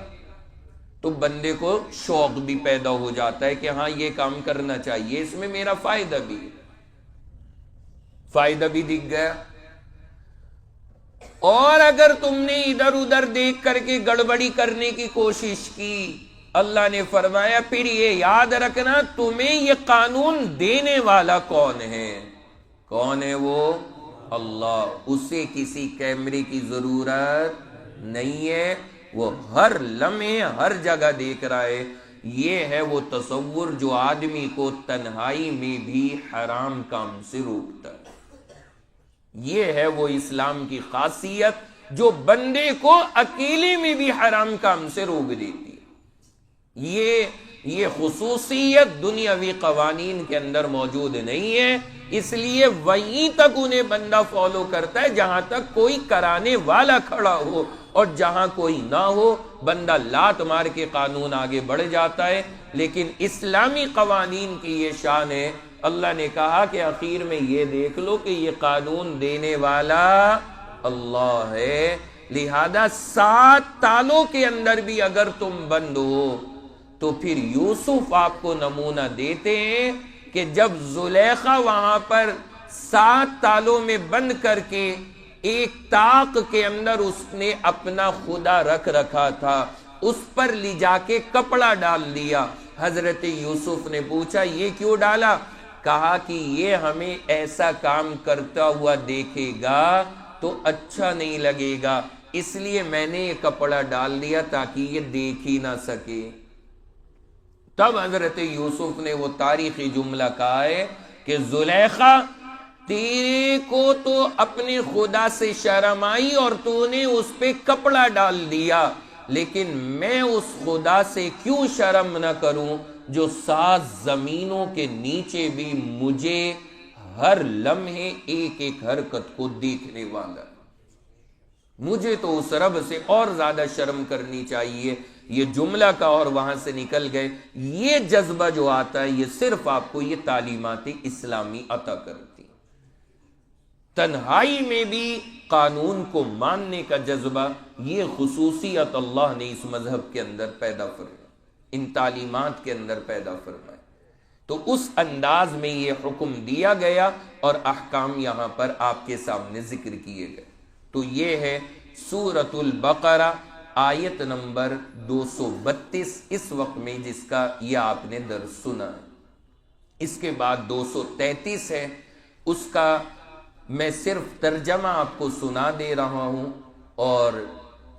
تو بندے کو شوق بھی پیدا ہو جاتا ہے کہ ہاں یہ کام کرنا چاہیے، اس میں میرا فائدہ بھی ہے، فائدہ بھی دکھ گیا۔ اور اگر تم نے ادھر ادھر دیکھ کر کے گڑبڑی کرنے کی کوشش کی، اللہ نے فرمایا پھر یہ یاد رکھنا تمہیں یہ قانون دینے والا کون ہے؟ کون ہے وہ؟ اللہ۔ اسے کسی کیمرے کی ضرورت نہیں ہے، وہ ہر لمحے ہر جگہ دیکھ رہا ہے۔ یہ ہے وہ تصور جو آدمی کو تنہائی میں بھی حرام کام سے روکتا ہے۔ یہ ہے وہ اسلام کی خاصیت جو بندے کو اکیلے میں بھی حرام کام سے روک دیتی ہے۔ یہ خصوصیت دنیاوی قوانین کے اندر موجود نہیں ہے، اس لیے وہیں تک انہیں بندہ فالو کرتا ہے جہاں تک کوئی کرانے والا کھڑا ہو، اور جہاں کوئی نہ ہو بندہ لات مار کے قانون آگے بڑھ جاتا ہے۔ لیکن اسلامی قوانین کی یہ شان ہے، اللہ نے کہا کہ آخر میں یہ دیکھ لو کہ یہ قانون دینے والا اللہ ہے، لہذا 7 تالوں کے اندر بھی اگر تم بند ہو، تو پھر یوسف آپ کو نمونہ دیتے ہیں کہ جب زلیخا وہاں پر 7 تالوں میں بند کر کے ایک طاق کے اندر اس نے اپنا خدا رکھ رکھا تھا، اس پر لے جا کے کپڑا ڈال دیا۔ حضرت یوسف نے پوچھا یہ کیوں ڈالا؟ کہا کہ یہ ہمیں ایسا کام کرتا ہوا دیکھے گا تو اچھا نہیں لگے گا، اس لیے میں نے یہ کپڑا ڈال دیا تاکہ یہ دیکھ ہی نہ سکے۔ تب حضرت یوسف نے وہ تاریخی جملہ کہا ہے کہ زلیخا تیرے کو تو اپنے خدا سے شرم آئی اور تو نے اس پہ کپڑا ڈال دیا، لیکن میں اس خدا سے کیوں شرم نہ کروں جو 7 زمینوں کے نیچے بھی مجھے ہر لمحے ایک ایک حرکت کو دیکھنے والا۔ مجھے تو اس رب سے اور زیادہ شرم کرنی چاہیے۔ یہ جملہ کا اور وہاں سے نکل گئے۔ یہ جذبہ جو آتا ہے یہ صرف آپ کو یہ تعلیمات اسلامی عطا کرتی، تنہائی میں بھی قانون کو ماننے کا جذبہ، یہ خصوصیت اللہ نے اس مذہب کے اندر پیدا فرمائی، ان تعلیمات کے اندر پیدا فرمائی۔ تو اس انداز میں یہ حکم دیا گیا اور احکام یہاں پر آپ کے سامنے ذکر کیے گئے۔ تو یہ ہے سورۃ البقرہ آیت نمبر 232 اس وقت میں جس کا یہ آپ نے درس سنا ہے۔ اس کے بعد 233 ہے، اس کا میں صرف ترجمہ آپ کو سنا دے رہا ہوں اور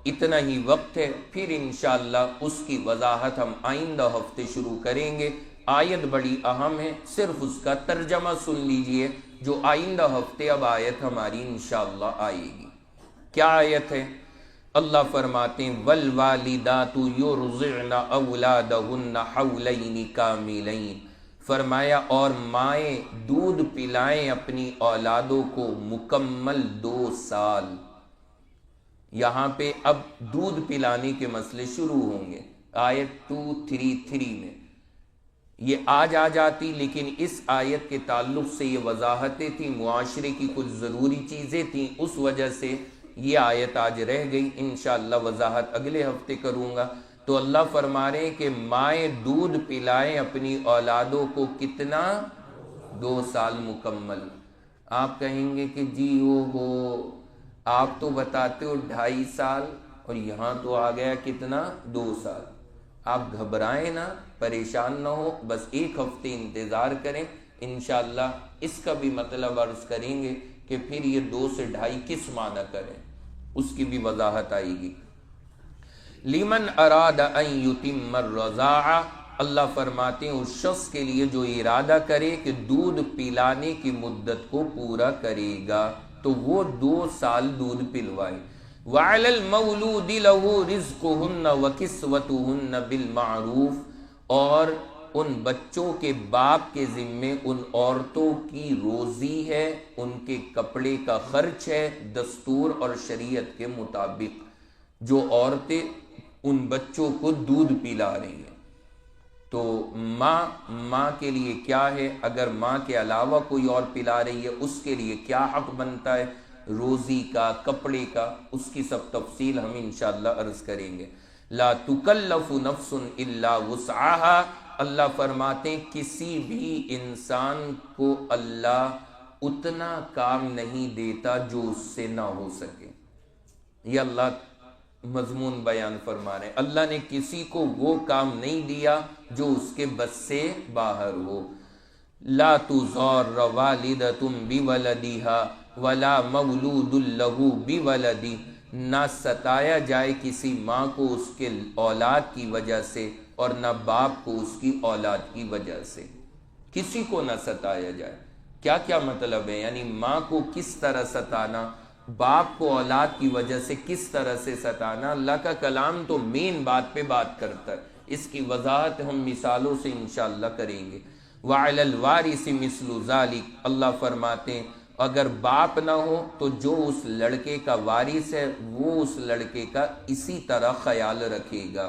اتنا ہی وقت ہے، پھر انشاءاللہ اس کی وضاحت ہم آئندہ ہفتے شروع کریں گے۔ آیت بڑی اہم ہے، صرف اس کا ترجمہ سن لیجئے، جو آئندہ ہفتے اب آیت ہماری انشاءاللہ آئے گی۔ کیا آیت ہے؟ اللہ فرماتے ہیں والوالدات یرضعن اولادہن حولین کاملین، فرمایا اور مائیں دودھ پلائیں اپنی اولادوں کو مکمل 2 سال۔ یہاں پہ اب دودھ پلانے کے مسئلے شروع ہوں گے آیت 233 میں، یہ آج آ جاتی لیکن اس آیت کے تعلق سے یہ وضاحتیں تھیں، معاشرے کی کچھ ضروری چیزیں تھیں، اس وجہ سے یہ آیت آج رہ گئی، انشاءاللہ وضاحت اگلے ہفتے کروں گا۔ تو اللہ فرما رہے ہیں کہ مائیں دودھ پلائیں اپنی اولادوں کو کتنا؟ 2 سال مکمل۔ آپ کہیں گے کہ جی ہو آپ تو بتاتے ہو 2.5 سال اور یہاں تو آ گیا کتنا؟ 2 سال۔ آپ گھبرائیں نہ، پریشان نہ ہو، بس 1 ہفتے انتظار کریں، انشاءاللہ اس کا بھی مطلب عرض کریں گے کہ پھر یہ 2 سے 2.5 کس معنی کریں، اس کی بھی وضاحت آئے گی۔ لمن اراد ان یتم الرضاعہ، اللہ فرماتے ہیں اس شخص کے لیے جو ارادہ کرے کہ دودھ پلانے کی مدت کو پورا کرے گا تو وہ 2 سال دودھ پلوائے۔ وعلی المولود لہ رزقہن وکسوتہن بالمعروف، اور ان بچوں کے باپ کے ذمے ان عورتوں کی روزی ہے، ان کے کپڑے کا خرچ ہے، دستور اور شریعت کے مطابق۔ جو عورتیں ان بچوں کو دودھ پلا رہی ہیں تو ماں کے لیے کیا ہے؟ اگر ماں کے علاوہ کوئی اور پلا رہی ہے اس کے لیے کیا حق بنتا ہے؟ روزی کا، کپڑے کا، اس کی سب تفصیل ہم انشاءاللہ عرض کریں گے۔ لا تکلف نفس الا وسعها، اللہ فرماتے ہیں کسی بھی انسان کو اللہ اتنا کام نہیں دیتا جو اس سے نہ ہو سکے۔ یہ اللہ مضمون بیان فرما رہے ہیں، اللہ نے کسی کو وہ کام نہیں دیا جو اس کے بس سے باہر ہو۔ لا تضار والدۃ بولدها ولا مولود له بولدہ، نہ ستایا جائے کسی ماں کو اس کے اولاد کی وجہ سے اور نہ باپ کو اس کی اولاد کی وجہ سے، کسی کو نہ ستایا جائے۔ کیا کیا مطلب ہے؟ یعنی ماں کو کس طرح ستانا، باپ کو اولاد کی وجہ سے کس طرح سے ستانا۔ اللہ کا کلام تو مین بات پہ بات کرتا ہے، اس کی وضاحت ہم مثالوں سے انشاءاللہ کریں گے۔ وعلی الوارث مثل ذلک، اللہ فرماتے ہیں اگر باپ نہ ہو تو جو اس لڑکے کا وارث ہے وہ اس لڑکے کا اسی طرح خیال رکھے گا۔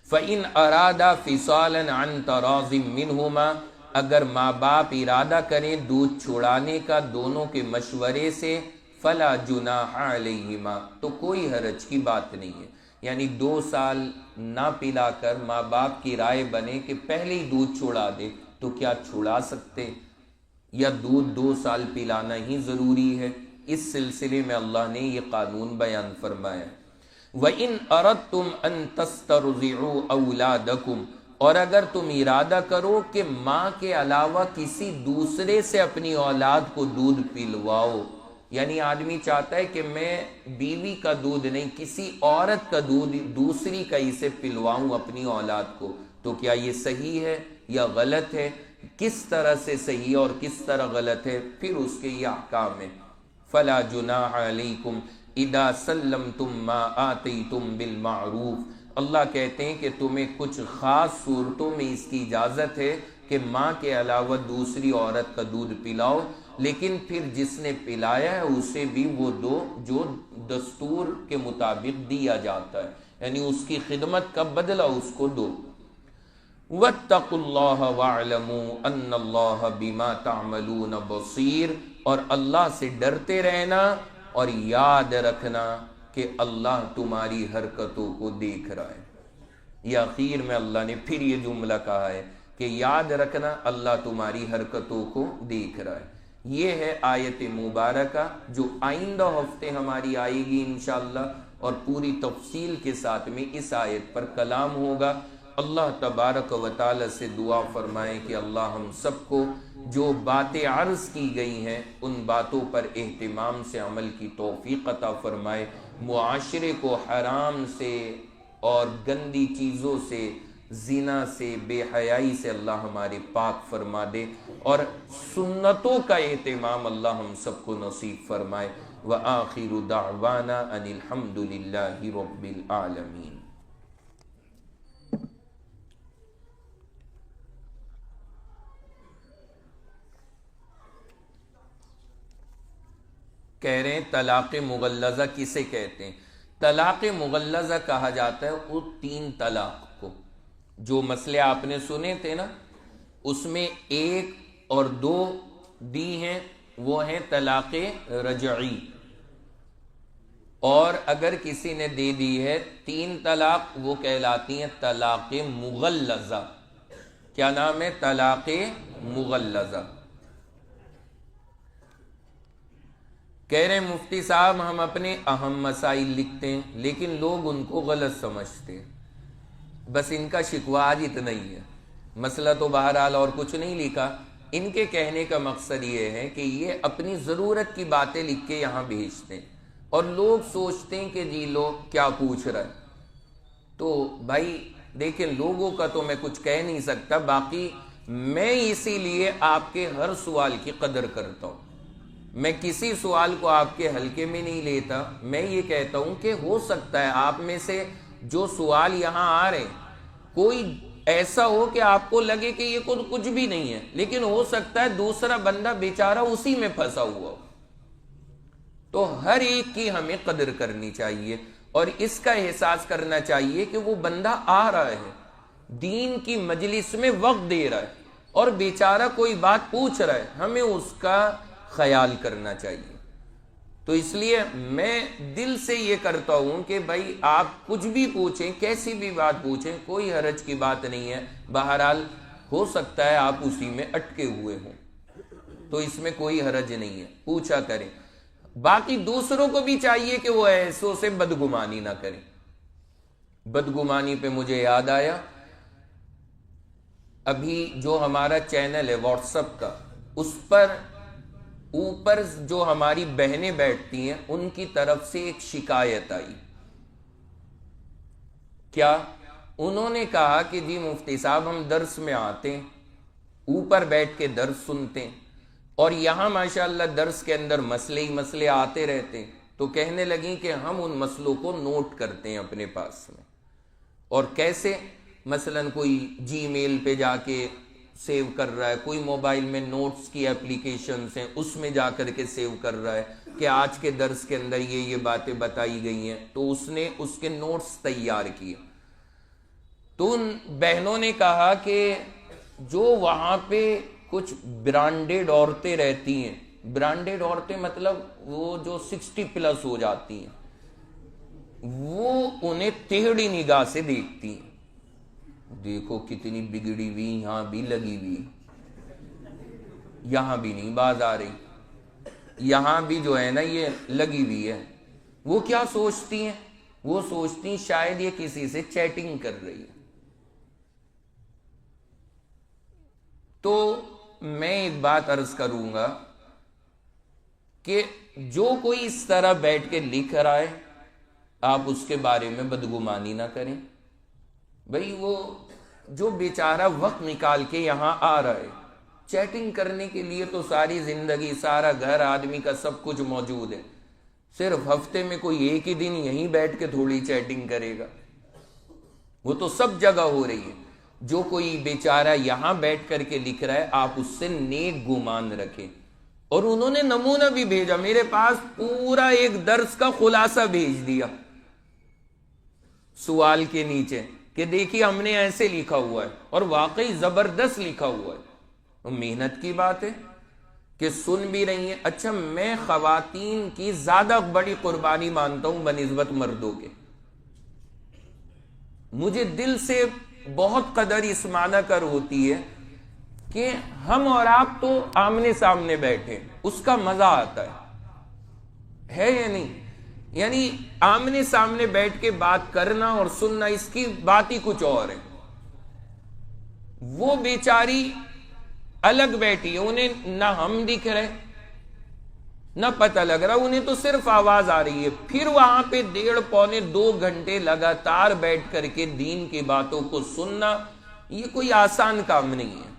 فَإِنْ أَرَادَ فِصَالًا عَنْ تَرَاضٍ مِّنْهُمَا، اگر ماں باپ ارادہ کریں دودھ چھڑانے کا دونوں کے مشورے سے، فَلَا جُنَاحَ عَلَيْهِمَا، تو کوئی حرج کی بات نہیں ہے۔ یعنی 2 سال نہ پلا کر ماں باپ کی رائے بنے کہ پہلے ہی دودھ چھڑا دے تو کیا چھڑا سکتے، یا دودھ 2 سال پلانا ہی ضروری ہے؟ اس سلسلے میں اللہ نے یہ قانون بیان فرمایا۔ وَإِنْ أَرَدْتُمْ أَن تَسْتَرْضِعُوا أَوْلَادَكُمْ، اور اگر تم ارادہ کرو کہ ماں کے علاوہ کسی دوسرے سے اپنی اولاد کو دودھ پلواؤ، یعنی آدمی چاہتا ہے کہ میں بیوی کا دودھ نہیں کسی عورت کا دودھ دوسری کا اسے پلواؤں اپنی اولاد کو، تو کیا یہ صحیح ہے یا غلط ہے؟ کس طرح سے صحیح اور کس طرح غلط ہے پھر اس کے یہ احکام ہیں۔ فَلَا جُنَاحَ عَلَيْكُمْ اِذَا سَلَّمْتُمْ مَا آتَيْتُمْ بِالْمَعْرُوفِ، اللہ کہتے ہیں کہ تمہیں کچھ خاص صورتوں میں اس کی اجازت ہے کہ ماں کے علاوہ دوسری عورت کا دودھ پلاؤ، لیکن پھر جس نے پلایا ہے اسے بھی وہ دو جو دستور کے مطابق دیا جاتا ہے، یعنی اس کی خدمت کا بدلہ اس کو دو۔ وَاتَّقُوا اللَّهَ وَاعْلَمُوا أَنَّ اللَّهَ بِمَا تَعْمَلُونَ بَصِيرٌ، اور اللہ سے ڈرتے رہنا اور یاد رکھنا کہ اللہ تمہاری حرکتوں کو دیکھ رہا ہے۔ یہ آخر میں اللہ نے پھر یہ جملہ کہا ہے کہ یاد رکھنا اللہ تمہاری حرکتوں کو دیکھ رہا ہے۔ یہ ہے آیت مبارکہ جو آئندہ ہفتے ہماری آئے گی انشاءاللہ، اور پوری تفصیل کے ساتھ میں اس آیت پر کلام ہوگا۔ اللہ تبارک و تعالی سے دعا فرمائیں کہ اللہ ہم سب کو جو باتیں عرض کی گئی ہیں ان باتوں پر اہتمام سے عمل کی توفیق عطا فرمائے، معاشرے کو حرام سے اور گندی چیزوں سے، زنا سے، بے حیائی سے اللہ ہمارے پاک فرما دے، اور سنتوں کا اہتمام اللہ ہم سب کو نصیب فرمائے۔ وآخر دعوانا ان الحمد للہ رب العالمین۔ کہہ رہے ہیں طلاق مغلظہ کسے کہتے ہیں؟ طلاق مغلظہ کہا جاتا ہے وہ 3 طلاق کو، جو مسئلے آپ نے سنے تھے نا، اس میں 1 اور 2 دی ہیں، وہ ہیں طلاق رجعی، اور اگر کسی نے دے دی ہے 3 طلاق، وہ کہلاتی ہیں طلاق مغلظہ۔ کیا نام ہے؟ طلاق مغلظہ۔ کہہ رہے ہیں مفتی صاحب ہم اپنے اہم مسائل لکھتے ہیں لیکن لوگ ان کو غلط سمجھتے ہیں، بس ان کا شکوہ آج اتنا ہی ہے، مسئلہ تو بہرحال اور کچھ نہیں لکھا۔ ان کے کہنے کا مقصد یہ ہے کہ یہ اپنی ضرورت کی باتیں لکھ کے یہاں بھیجتے ہیں، اور لوگ سوچتے ہیں کہ جی لوگ کیا پوچھ رہے ہیں۔ تو بھائی دیکھیں، لوگوں کا تو میں کچھ کہہ نہیں سکتا، باقی میں اسی لیے آپ کے ہر سوال کی قدر کرتا ہوں، میں کسی سوال کو آپ کے ہلکے میں نہیں لیتا۔ میں یہ کہتا ہوں کہ ہو سکتا ہے آپ میں سے جو سوال یہاں آ رہے ہیں کوئی ایسا ہو کہ آپ کو لگے کہ یہ کچھ بھی نہیں ہے، لیکن ہو سکتا ہے دوسرا بندہ بیچارہ اسی میں پھنسا ہوا ہو۔ تو ہر ایک کی ہمیں قدر کرنی چاہیے، اور اس کا احساس کرنا چاہیے کہ وہ بندہ آ رہا ہے، دین کی مجلس میں وقت دے رہا ہے، اور بیچارہ کوئی بات پوچھ رہا ہے، ہمیں اس کا خیال کرنا چاہیے۔ تو اس لیے میں دل سے یہ کرتا ہوں کہ بھائی آپ کچھ بھی پوچھیں، کیسی بھی بات پوچھیں، کوئی حرج کی بات نہیں ہے، بہرحال ہو سکتا ہے آپ اسی میں اٹکے ہوئے ہوں، تو اس میں کوئی حرج نہیں ہے، پوچھا کریں۔ باقی دوسروں کو بھی چاہیے کہ وہ ایسوں سے بدگمانی نہ کریں۔ بدگمانی پہ مجھے یاد آیا، ابھی جو ہمارا چینل ہے واٹس ایپ کا، اس پر اوپر جو ہماری بہنیں بیٹھتی ہیں ان کی طرف سے ایک شکایت آئی۔ کیا؟ انہوں نے کہا کہ جی مفتی صاحب ہم درس میں آتے ہیں، اوپر بیٹھ کے درس سنتے ہیں، اور یہاں ماشاءاللہ درس کے اندر مسئلے ہی مسئلے آتے رہتے ہیں، تو کہنے لگیں کہ ہم ان مسئلوں کو نوٹ کرتے ہیں اپنے پاس میں۔ اور کیسے؟ مثلا کوئی جی میل پہ جا کے سیو کر رہا ہے، کوئی موبائل میں نوٹس کی اپلیکیشنز ہیں اس میں جا کر کے سیو کر رہا ہے کہ آج کے درس کے اندر یہ باتیں بتائی گئی ہیں، تو اس نے اس کے نوٹس تیار کیے۔ تو ان بہنوں نے کہا کہ جو وہاں پہ کچھ برانڈیڈ عورتیں رہتی ہیں، برانڈیڈ عورتیں مطلب وہ جو 60+ ہو جاتی ہیں، وہ انہیں ٹیڑھی نگاہ سے دیکھتی ہیں۔ دیکھو کتنی بگڑی ہوئی، یہاں بھی لگی ہوئی، یہاں بھی نہیں باز آ رہی، یہاں بھی جو ہے نا یہ لگی ہوئی ہے۔ وہ کیا سوچتی ہیں؟ وہ سوچتی ہیں شاید یہ کسی سے چیٹنگ کر رہی ہے۔ تو میں ایک بات عرض کروں گا کہ جو کوئی اس طرح بیٹھ کے لکھ رہا ہے آپ اس کے بارے میں بدگمانی نہ کریں۔ بھئی وہ جو بیچارہ وقت نکال کے یہاں آ رہا ہے، چیٹنگ کرنے کے لیے تو ساری زندگی، سارا گھر، آدمی کا سب کچھ موجود ہے، صرف ہفتے میں کوئی ایک ہی دن یہیں بیٹھ کے تھوڑی چیٹنگ کرے گا، وہ تو سب جگہ ہو رہی ہے۔ جو کوئی بیچارہ یہاں بیٹھ کر کے لکھ رہا ہے آپ اس سے نیک گمان رکھیں۔ اور انہوں نے نمونہ بھی بھیجا، میرے پاس پورا ایک درس کا خلاصہ بھیج دیا سوال کے نیچے کہ دیکھیے ہم نے ایسے لکھا ہوا ہے، اور واقعی زبردست لکھا ہوا ہے۔ محنت کی بات ہے کہ سن بھی رہی ہیں۔ اچھا، میں خواتین کی زیادہ بڑی قربانی مانتا ہوں بنسبت مردوں کے۔ مجھے دل سے بہت قدر اس معنی کر ہوتی ہے کہ ہم اور آپ تو آمنے سامنے بیٹھے، اس کا مزہ آتا ہے یا نہیں؟ یعنی آمنے سامنے بیٹھ کے بات کرنا اور سننا، اس کی بات ہی کچھ اور ہے۔ وہ بیچاری الگ بیٹھی ہے، انہیں نہ ہم دکھ رہے نہ پتہ لگ رہا، انہیں تو صرف آواز آ رہی ہے، پھر وہاں پہ 1.5 پونے 2 گھنٹے لگاتار بیٹھ کر کے دین کی باتوں کو سننا، یہ کوئی آسان کام نہیں ہے،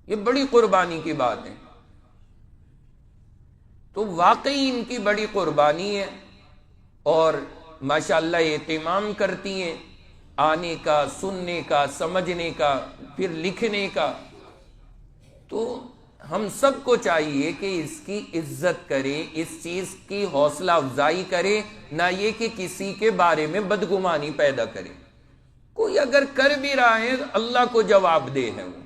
یہ بڑی قربانی کی بات ہے۔ تو واقعی ان کی بڑی قربانی ہے، اور ماشاءاللہ اہتمام کرتی ہیں آنے کا، سننے کا، سمجھنے کا، پھر لکھنے کا۔ تو ہم سب کو چاہیے کہ اس کی عزت کریں، اس چیز کی حوصلہ افزائی کریں، نہ یہ کہ کسی کے بارے میں بدگمانی پیدا کریں۔ کوئی اگر کر بھی رہا ہے اللہ کو جواب دے ہے، وہ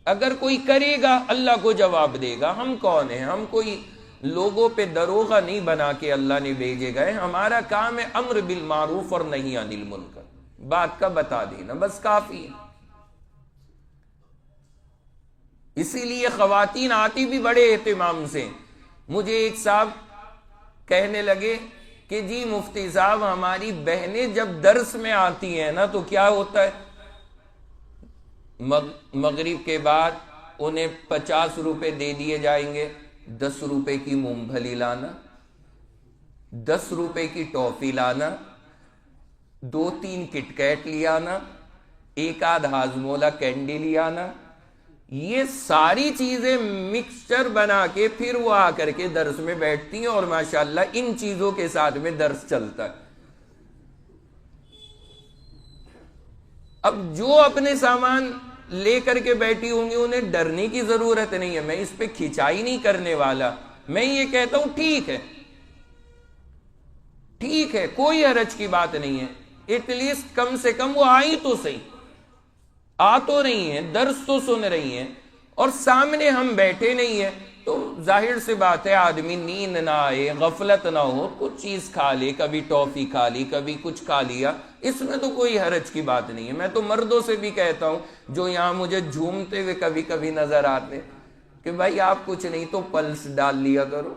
اگر کوئی کرے گا اللہ کو جواب دے گا۔ ہم کون ہیں؟ ہم کوئی لوگوں پہ دروغہ نہیں بنا کے اللہ نے بھیجے گئے، ہمارا کام ہے امر بالمعروف اور نہی عن المنکر، بات کا بتا دینا، بس کافی ہے۔ اسی لیے خواتین آتی بھی بڑے اہتمام سے۔ مجھے ایک صاحب کہنے لگے کہ جی مفتی صاحب ہماری بہنیں جب درس میں آتی ہیں نا تو کیا ہوتا ہے، مغرب کے بعد انہیں 50 روپے دے دیے جائیں گے، 10 روپے کی مونگ پھلی لانا، 10 روپے کی ٹافی لانا، 2-3 کٹ کیٹ لے آنا، 1-8 ہاجمولا کینڈی لے آنا، یہ ساری چیزیں مکسچر بنا کے پھر وہ آ کر کے درس میں بیٹھتی ہیں، اور ماشاءاللہ ان چیزوں کے ساتھ میں درس چلتا ہے۔ اب جو اپنے سامان لے کر کے بیٹھی ہوں گی انہیں ڈرنے کی ضرورت نہیں ہے، میں اس پہ کھچائی نہیں کرنے والا، میں یہ کہتا ہوں ٹھیک ہے، ٹھیک ہے، کوئی حرج کی بات نہیں ہے، ایٹ لیسٹ کم سے کم وہ آئی تو صحیح، آ تو رہی ہیں، درس تو سن رہی ہیں، اور سامنے ہم بیٹھے نہیں ہیں تو ظاہر سی بات ہے آدمی نیند نہ آئے، غفلت نہ ہو، کچھ چیز کھا لے، کبھی ٹافی کھا لی، کبھی کچھ کھا لیا، اس میں تو کوئی حرج کی بات نہیں ہے۔ میں تو مردوں سے بھی کہتا ہوں جو یہاں مجھے جھومتے ہوئے کبھی کبھی نظر آتے کہ بھائی آپ کچھ نہیں تو پلس ڈال لیا کرو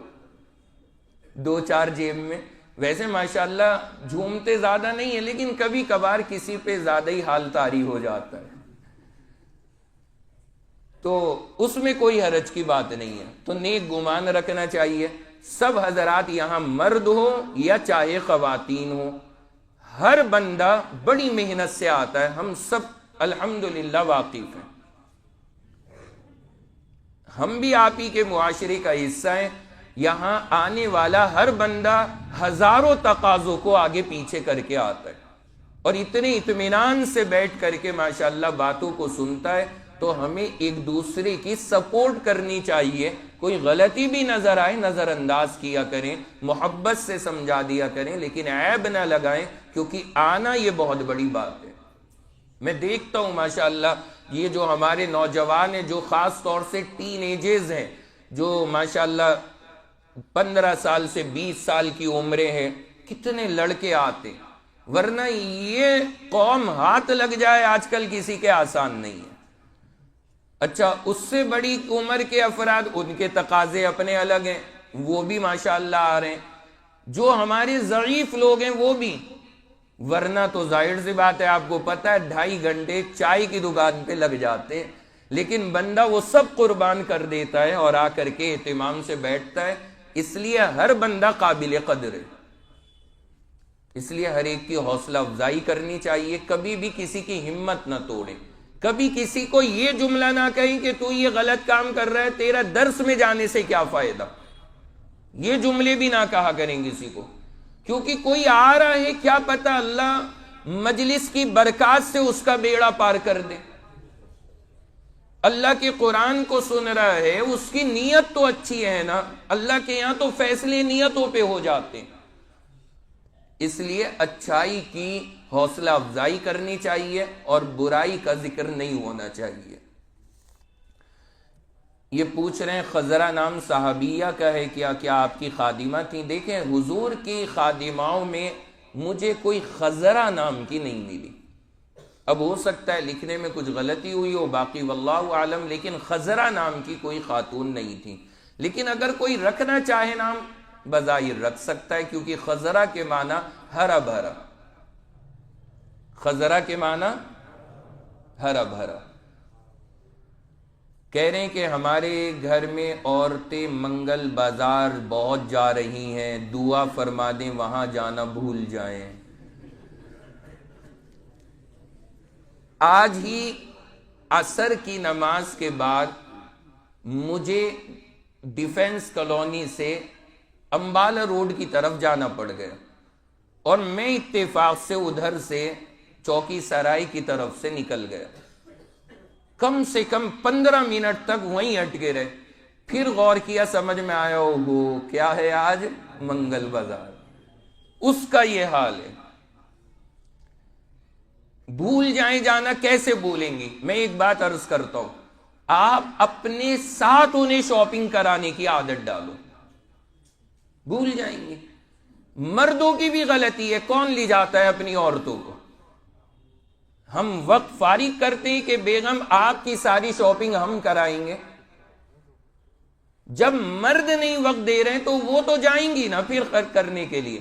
2-4 جیب میں، ویسے ماشاءاللہ جھومتے زیادہ نہیں ہیں لیکن کبھی کبھار کسی پہ زیادہ ہی حال طاری ہو جاتا ہے، تو اس میں کوئی حرج کی بات نہیں ہے۔ تو نیک گمان رکھنا چاہیے۔ سب حضرات یہاں مرد ہو یا چاہے خواتین ہو، ہر بندہ بڑی محنت سے آتا ہے، ہم سب الحمدللہ واقف ہیں، ہم بھی آپ ہی کے معاشرے کا حصہ ہیں۔ یہاں آنے والا ہر بندہ ہزاروں تقاضوں کو آگے پیچھے کر کے آتا ہے، اور اتنے اطمینان سے بیٹھ کر کے ماشاءاللہ باتوں کو سنتا ہے۔ تو ہمیں ایک دوسرے کی سپورٹ کرنی چاہیے، کوئی غلطی بھی نظر آئے نظر انداز کیا کریں، محبت سے سمجھا دیا کریں، لیکن عیب نہ لگائیں، کیونکہ آنا یہ بہت بڑی بات ہے۔ میں دیکھتا ہوں ماشاءاللہ یہ جو ہمارے نوجوان ہیں، جو خاص طور سے ٹین ایجز ہیں، جو ماشاءاللہ 15 سال سے 20 سال کی عمریں ہیں، کتنے لڑکے آتے، ورنہ یہ قوم ہاتھ لگ جائے آج کل کسی کے آسان نہیں ہے۔ اچھا اس سے بڑی عمر کے افراد، ان کے تقاضے اپنے الگ ہیں، وہ بھی ماشاءاللہ آ رہے ہیں، جو ہمارے ضعیف لوگ ہیں وہ بھی، ورنہ تو ظاہر سی بات ہے آپ کو پتہ ہے 2.5 گھنٹے چائے کی دکان پہ لگ جاتے ہیں، لیکن بندہ وہ سب قربان کر دیتا ہے اور آ کر کے اہتمام سے بیٹھتا ہے۔ اس لیے ہر بندہ قابل قدر ہے، اس لیے ہر ایک کی حوصلہ افزائی کرنی چاہیے، کبھی بھی کسی کی ہمت نہ توڑیں، کبھی کسی کو یہ جملہ نہ کہیں کہ تو یہ غلط کام کر رہا ہے، تیرا درس میں جانے سے کیا فائدہ، یہ جملے بھی نہ کہا کریں کسی کو، کیونکہ کوئی آ رہا ہے کیا پتہ اللہ مجلس کی برکات سے اس کا بیڑا پار کر دے، اللہ کے قرآن کو سن رہا ہے، اس کی نیت تو اچھی ہے نا، اللہ کے یہاں تو فیصلے نیتوں پہ ہو جاتے ہیں، اس لیے اچھائی کی حوصلہ افزائی کرنی چاہیے اور برائی کا ذکر نہیں ہونا چاہیے۔ یہ پوچھ رہے ہیں خضرہ نام صحابیہ کا ہے کیا آپ کی خادمہ تھیں؟ دیکھیں حضور کی خادماؤں میں مجھے کوئی خضرہ نام کی نہیں ملی، اب ہو سکتا ہے لکھنے میں کچھ غلطی ہوئی ہو، باقی واللہ عالم، لیکن خضرہ نام کی کوئی خاتون نہیں تھی۔ لیکن اگر کوئی رکھنا چاہے نام بظاہر رکھ سکتا ہے، کیونکہ خضرہ کے معنی ہرا بھرا، خضرہ کے معنی ہرا بھرا. کہہ رہے ہیں کہ ہمارے گھر میں عورتیں منگل بازار بہت جا رہی ہیں، دعا فرما دیں وہاں جانا بھول جائیں. آج ہی عصر کی نماز کے بعد مجھے ڈیفنس کالونی سے امبالہ روڈ کی طرف جانا پڑ گیا اور میں اتفاق سے ادھر سے چوکی سرائی کی طرف سے نکل گیا. کم سے کم 15 منٹ تک وہیں اٹکے رہے. پھر غور کیا، سمجھ میں آیا اوہو کیا ہے آج منگل بازار. اس کا یہ حال ہے. بھول جائیں جانا، کیسے بھولیں گی؟ میں ایک بات عرض کرتا ہوں، آپ اپنے ساتھ انہیں شاپنگ کرانے کی عادت ڈالو، بھول جائیں گے. مردوں کی بھی غلطی ہے، کون لے جاتا ہے اپنی عورتوں کو؟ ہم وقت فارغ کرتے ہیں کہ بیگم آپ کی ساری شاپنگ ہم کرائیں گے. جب مرد نہیں وقت دے رہے تو وہ تو جائیں گی نا پھر خرچ کرنے کے لیے.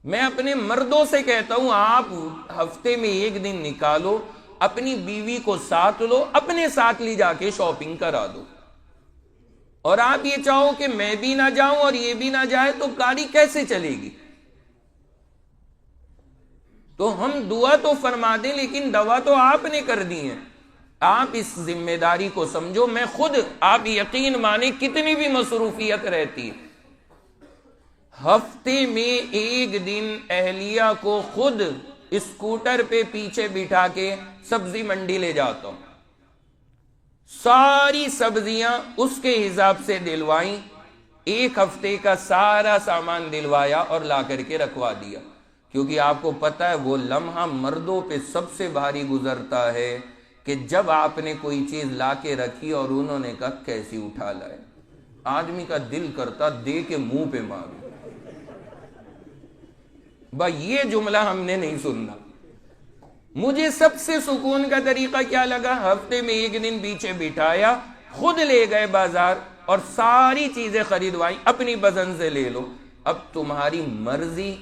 میں اپنے مردوں سے کہتا ہوں آپ ہفتے میں ایک دن نکالو، اپنی بیوی کو ساتھ لو، اپنے ساتھ لی جا کے شاپنگ کرا دو. اور آپ یہ چاہو کہ میں بھی نہ جاؤں اور یہ بھی نہ جائے تو گاڑی کیسے چلے گی؟ تو ہم دعا تو فرما دیں لیکن دوا تو آپ نے کر دی ہے. آپ اس ذمہ داری کو سمجھو. میں خود، آپ یقین مانیں کتنی بھی مصروفیت رہتی ہے، ہفتے میں ایک دن اہلیہ کو خود اسکوٹر پہ پیچھے بٹھا کے سبزی منڈی لے جاتا ہوں. ساری سبزیاں اس کے حساب سے دلوائیں، ایک ہفتے کا سارا سامان دلوایا اور لا کر کے رکھوا دیا. کیونکہ آپ کو پتہ ہے وہ لمحہ مردوں پہ سب سے بھاری گزرتا ہے کہ جب آپ نے کوئی چیز لا کے رکھی اور انہوں نے کہا کیسی اٹھا لائے. آدمی کا دل کرتا دے کے منہ پہ مارو. بھائی یہ جملہ ہم نے نہیں سننا. مجھے سب سے سکون کا طریقہ کیا لگا؟ ہفتے میں ایک دن پیچھے بٹھایا، خود لے گئے بازار اور ساری چیزیں خریدوائی. اپنی پسند سے لے لو، اب تمہاری مرضی،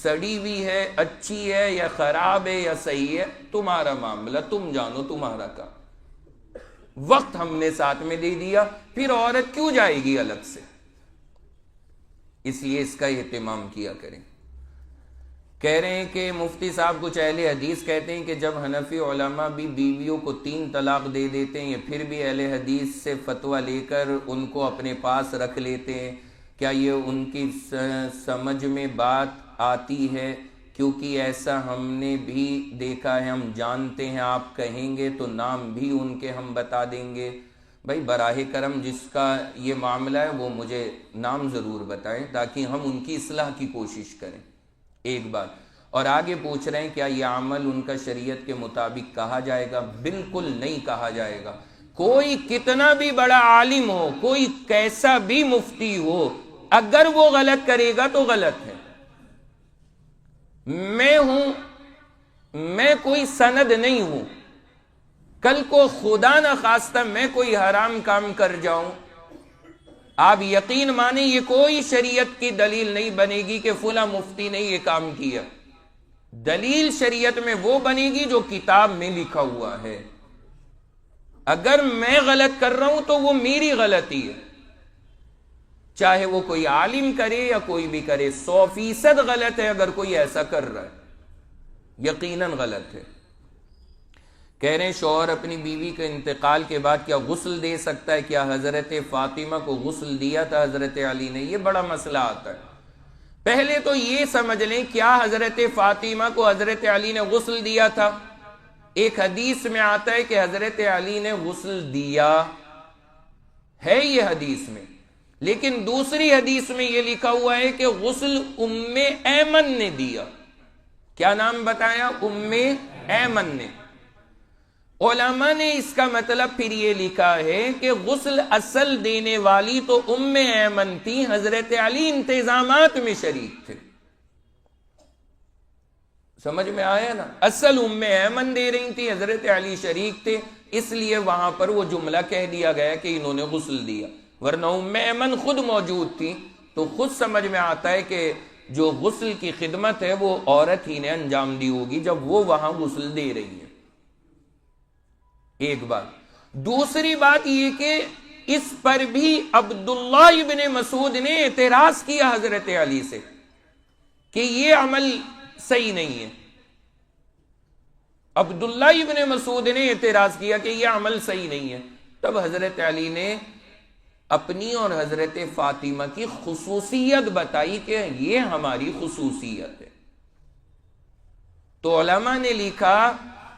سڑی ہوئی ہے، اچھی ہے یا خراب ہے یا صحیح ہے، تمہارا معاملہ، تم جانو، تمہارا کام. وقت ہم نے ساتھ میں دے دیا، پھر عورت کیوں جائے گی الگ سے؟ اس لیے اس کا اہتمام کیا کریں. کہہ رہے ہیں کہ مفتی صاحب کچھ اہل حدیث کہتے ہیں کہ جب حنفی علماء بھی بیویوں کو 3 طلاق دے دیتے ہیں، پھر بھی اہل حدیث سے فتویٰ لے کر ان کو اپنے پاس رکھ لیتے ہیں، کیا یہ ان کی سمجھ میں بات آتی ہے؟ کیونکہ ایسا ہم نے بھی دیکھا ہے، ہم جانتے ہیں، آپ کہیں گے تو نام بھی ان کے ہم بتا دیں گے. بھائی براہ کرم جس کا یہ معاملہ ہے وہ مجھے نام ضرور بتائیں تاکہ ہم ان کی اصلاح کی کوشش کریں. ایک بات اور آگے پوچھ رہے ہیں کیا یہ عمل ان کا شریعت کے مطابق کہا جائے گا؟ بالکل نہیں کہا جائے گا. کوئی کتنا بھی بڑا عالم ہو، کوئی کیسا بھی مفتی ہو، اگر وہ غلط کرے گا تو غلط ہے. میں کوئی سند نہیں ہوں. کل کو خدا نہ خواستہ میں کوئی حرام کام کر جاؤں، آپ یقین مانیں یہ کوئی شریعت کی دلیل نہیں بنے گی کہ فلاں مفتی نے یہ کام کیا. دلیل شریعت میں وہ بنے گی جو کتاب میں لکھا ہوا ہے. اگر میں غلط کر رہا ہوں تو وہ میری غلطی ہے، چاہے وہ کوئی عالم کرے یا کوئی بھی کرے. 100% غلط ہے اگر کوئی ایسا کر رہا ہے، یقیناً غلط ہے. کہہ رہے ہیں شوہر اپنی بیوی کے انتقال کے بعد کیا غسل دے سکتا ہے؟ کیا حضرت فاطمہ کو غسل دیا تھا حضرت علی نے؟ یہ بڑا مسئلہ آتا ہے. پہلے تو یہ سمجھ لیں کیا حضرت فاطمہ کو حضرت علی نے غسل دیا تھا؟ ایک حدیث میں آتا ہے کہ حضرت علی نے غسل دیا ہے، یہ حدیث میں. لیکن دوسری حدیث میں یہ لکھا ہوا ہے کہ غسل ام ایمن نے دیا. کیا نام بتایا؟ ام ایمن نے. علماء نے اس کا مطلب پھر یہ لکھا ہے کہ غسل اصل دینے والی تو ام ایمن تھی، حضرت علی انتظامات میں شریک تھے. سمجھ میں آیا نا؟ اصل ام ایمن دے رہی تھی، حضرت علی شریک تھے، اس لیے وہاں پر وہ جملہ کہہ دیا گیا کہ انہوں نے غسل دیا. ورنہ ام ایمن خود موجود تھی تو خود سمجھ میں آتا ہے کہ جو غسل کی خدمت ہے وہ عورت ہی نے انجام دی ہوگی جب وہ وہاں غسل دے رہی ہے. ایک بات. دوسری بات یہ کہ اس پر بھی عبداللہ ابن مسعود نے اعتراض کیا حضرت علی سے کہ یہ عمل صحیح نہیں ہے. عبداللہ ابن مسعود نے اعتراض کیا کہ یہ عمل صحیح نہیں ہے. تب حضرت علی نے اپنی اور حضرت فاطمہ کی خصوصیت بتائی کہ یہ ہماری خصوصیت ہے. تو علماء نے لکھا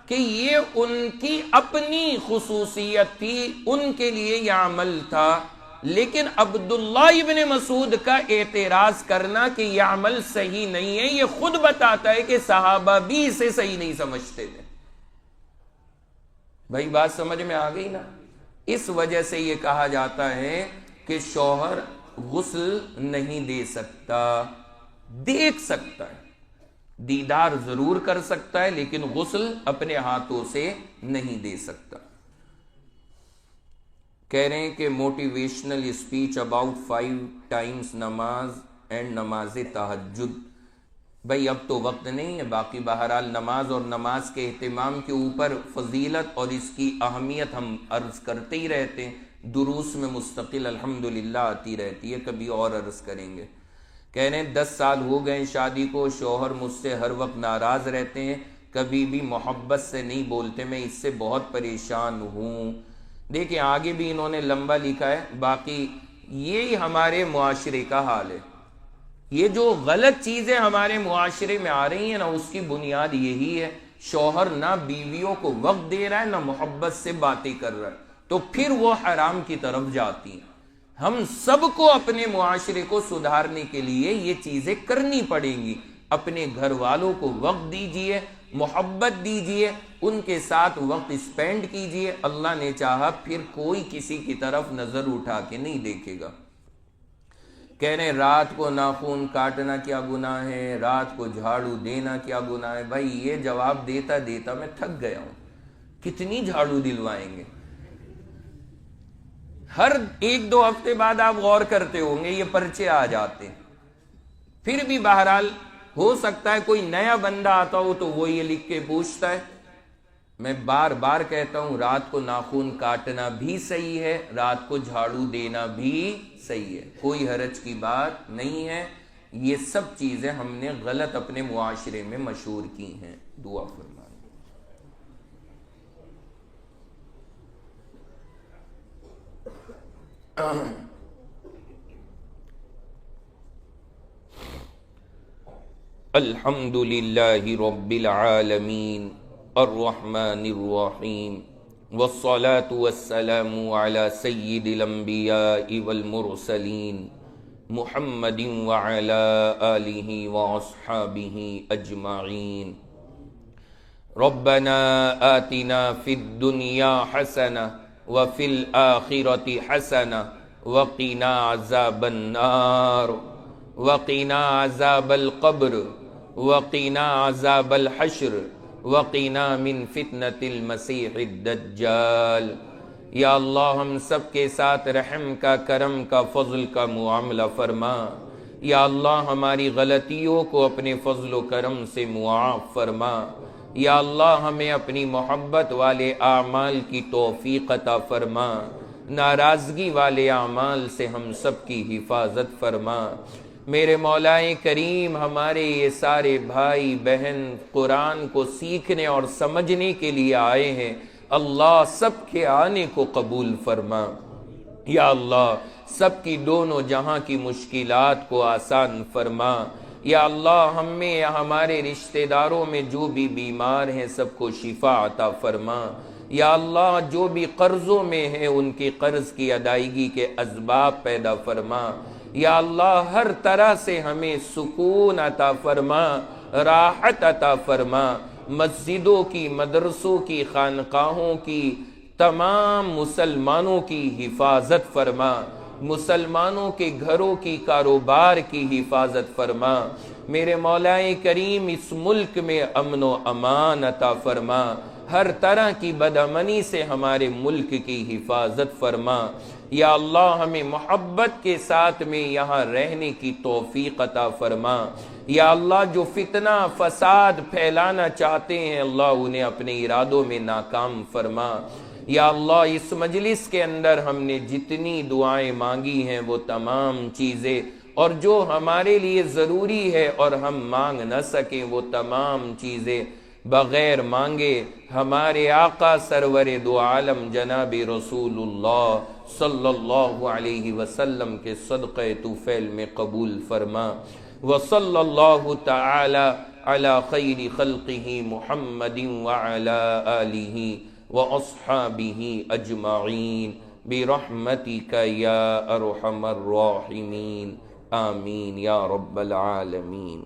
کہ یہ ان کی اپنی خصوصیت تھی، ان کے لیے یہ عمل تھا، لیکن عبداللہ ابن مسعود کا اعتراض کرنا کہ یہ عمل صحیح نہیں ہے، یہ خود بتاتا ہے کہ صحابہ بھی اسے صحیح نہیں سمجھتے تھے. بھائی بات سمجھ میں آ گئی نا؟ اس وجہ سے یہ کہا جاتا ہے کہ شوہر غسل نہیں دے سکتا، دیکھ سکتا ہے، دیدار ضرور کر سکتا ہے، لیکن غسل اپنے ہاتھوں سے نہیں دے سکتا. کہہ رہے ہیں کہ موٹیویشنل اسپیچ اباؤٹ 5 ٹائمز نماز اینڈ نماز تہجد. بھائی اب تو وقت نہیں ہے، باقی بہرحال نماز اور نماز کے اہتمام کے اوپر فضیلت اور اس کی اہمیت ہم عرض کرتے ہی رہتے ہیں، دروس میں مستقل الحمدللہ آتی رہتی ہے، کبھی اور عرض کریں گے. کہہ رہے ہیں 10 سال ہو گئے شادی کو، شوہر مجھ سے ہر وقت ناراض رہتے ہیں، کبھی بھی محبت سے نہیں بولتے، میں اس سے بہت پریشان ہوں. دیکھیں آگے بھی انہوں نے لمبا لکھا ہے، باقی یہی ہمارے معاشرے کا حال ہے. یہ جو غلط چیزیں ہمارے معاشرے میں آ رہی ہیں نا، اس کی بنیاد یہی ہے. شوہر نہ بیویوں کو وقت دے رہا ہے، نہ محبت سے باتیں کر رہا ہے، تو پھر وہ حرام کی طرف جاتی ہیں. ہم سب کو اپنے معاشرے کو سدھارنے کے لیے یہ چیزیں کرنی پڑیں گی. اپنے گھر والوں کو وقت دیجئے، محبت دیجئے، ان کے ساتھ وقت اسپینڈ کیجئے. اللہ نے چاہا پھر کوئی کسی کی طرف نظر اٹھا کے نہیں دیکھے گا. کہہ رہے رات کو ناخن کاٹنا کیا گناہ ہے، رات کو جھاڑو دینا کیا گناہ ہے. بھائی یہ جواب دیتا دیتا میں تھک گیا ہوں، کتنی جھاڑو دلوائیں گے. ہر 1-2 ہفتے بعد آپ غور کرتے ہوں گے یہ پرچے آ جاتے. پھر بھی بہرحال ہو سکتا ہے کوئی نیا بندہ آتا ہو تو وہ یہ لکھ کے پوچھتا ہے. میں بار بار کہتا ہوں رات کو ناخن کاٹنا بھی صحیح ہے، رات کو جھاڑو دینا بھی صحیح ہے، کوئی حرج کی بات نہیں ہے. یہ سب چیزیں ہم نے غلط اپنے معاشرے میں مشہور کی ہیں. دعا فرمائیں. الحمد للہ رب العالمین الرحمن الرحیم والصلاة والسلام على سید الانبیاء والمرسلین محمد وعلى آلہ واصحابہ اجمعین. ربنا آتنا فی الدنیا حسنہ وفی الآخرۃ حسنہ وقنا عذاب النار وقنا عذاب القبر وقنا عذاب الحشر وقنا من فتنة المسیح الدجال. یا اللہ ہم سب کے ساتھ رحم کا، کرم کا، فضل کا معاملہ فرما. یا اللہ ہماری غلطیوں کو اپنے فضل و کرم سے معاف فرما. یا اللہ ہمیں اپنی محبت والے اعمال کی توفیق عطا فرما. ناراضگی والے اعمال سے ہم سب کی حفاظت فرما. میرے مولا کریم ہمارے یہ سارے بھائی بہن قرآن کو سیکھنے اور سمجھنے کے لیے آئے ہیں، اللہ سب کے آنے کو قبول فرما. یا اللہ سب کی دونوں جہاں کی مشکلات کو آسان فرما. یا اللہ ہم میں یا ہمارے رشتہ داروں میں جو بھی بیمار ہیں سب کو شفا عطا فرما. یا اللہ جو بھی قرضوں میں ہیں ان کے قرض کی ادائیگی کے اسباب پیدا فرما. یا اللہ ہر طرح سے ہمیں سکون عطا فرما، راحت عطا فرما. مسجدوں کی، مدرسوں کی، خانقاہوں کی، تمام مسلمانوں کی حفاظت فرما. مسلمانوں کے گھروں کی، کاروبار کی حفاظت فرما. میرے مولا کریم اس ملک میں امن و امان عطا فرما. ہر طرح کی بدامنی سے ہمارے ملک کی حفاظت فرما. یا اللہ ہمیں محبت کے ساتھ میں یہاں رہنے کی توفیق عطا فرما۔ یا اللہ جو فتنہ فساد پھیلانا چاہتے ہیں اللہ انہیں اپنے ارادوں میں ناکام فرما۔ یا اللہ اس مجلس کے اندر ہم نے جتنی دعائیں مانگی ہیں وہ تمام چیزیں، اور جو ہمارے لیے ضروری ہے اور ہم مانگ نہ سکیں وہ تمام چیزیں بغیر مانگے ہمارے آقا سرور دو عالم جناب رسول اللہ صلی اللہ علیہ وسلم کے صدقہ طفیل میں قبول فرما۔ وصلی اللہ تعالی علی خیر خلقہ محمد وعلی آلہ واصحابہ اجمعین برحمتک یا ارحم الراحمین، آمین یا رب العالمین۔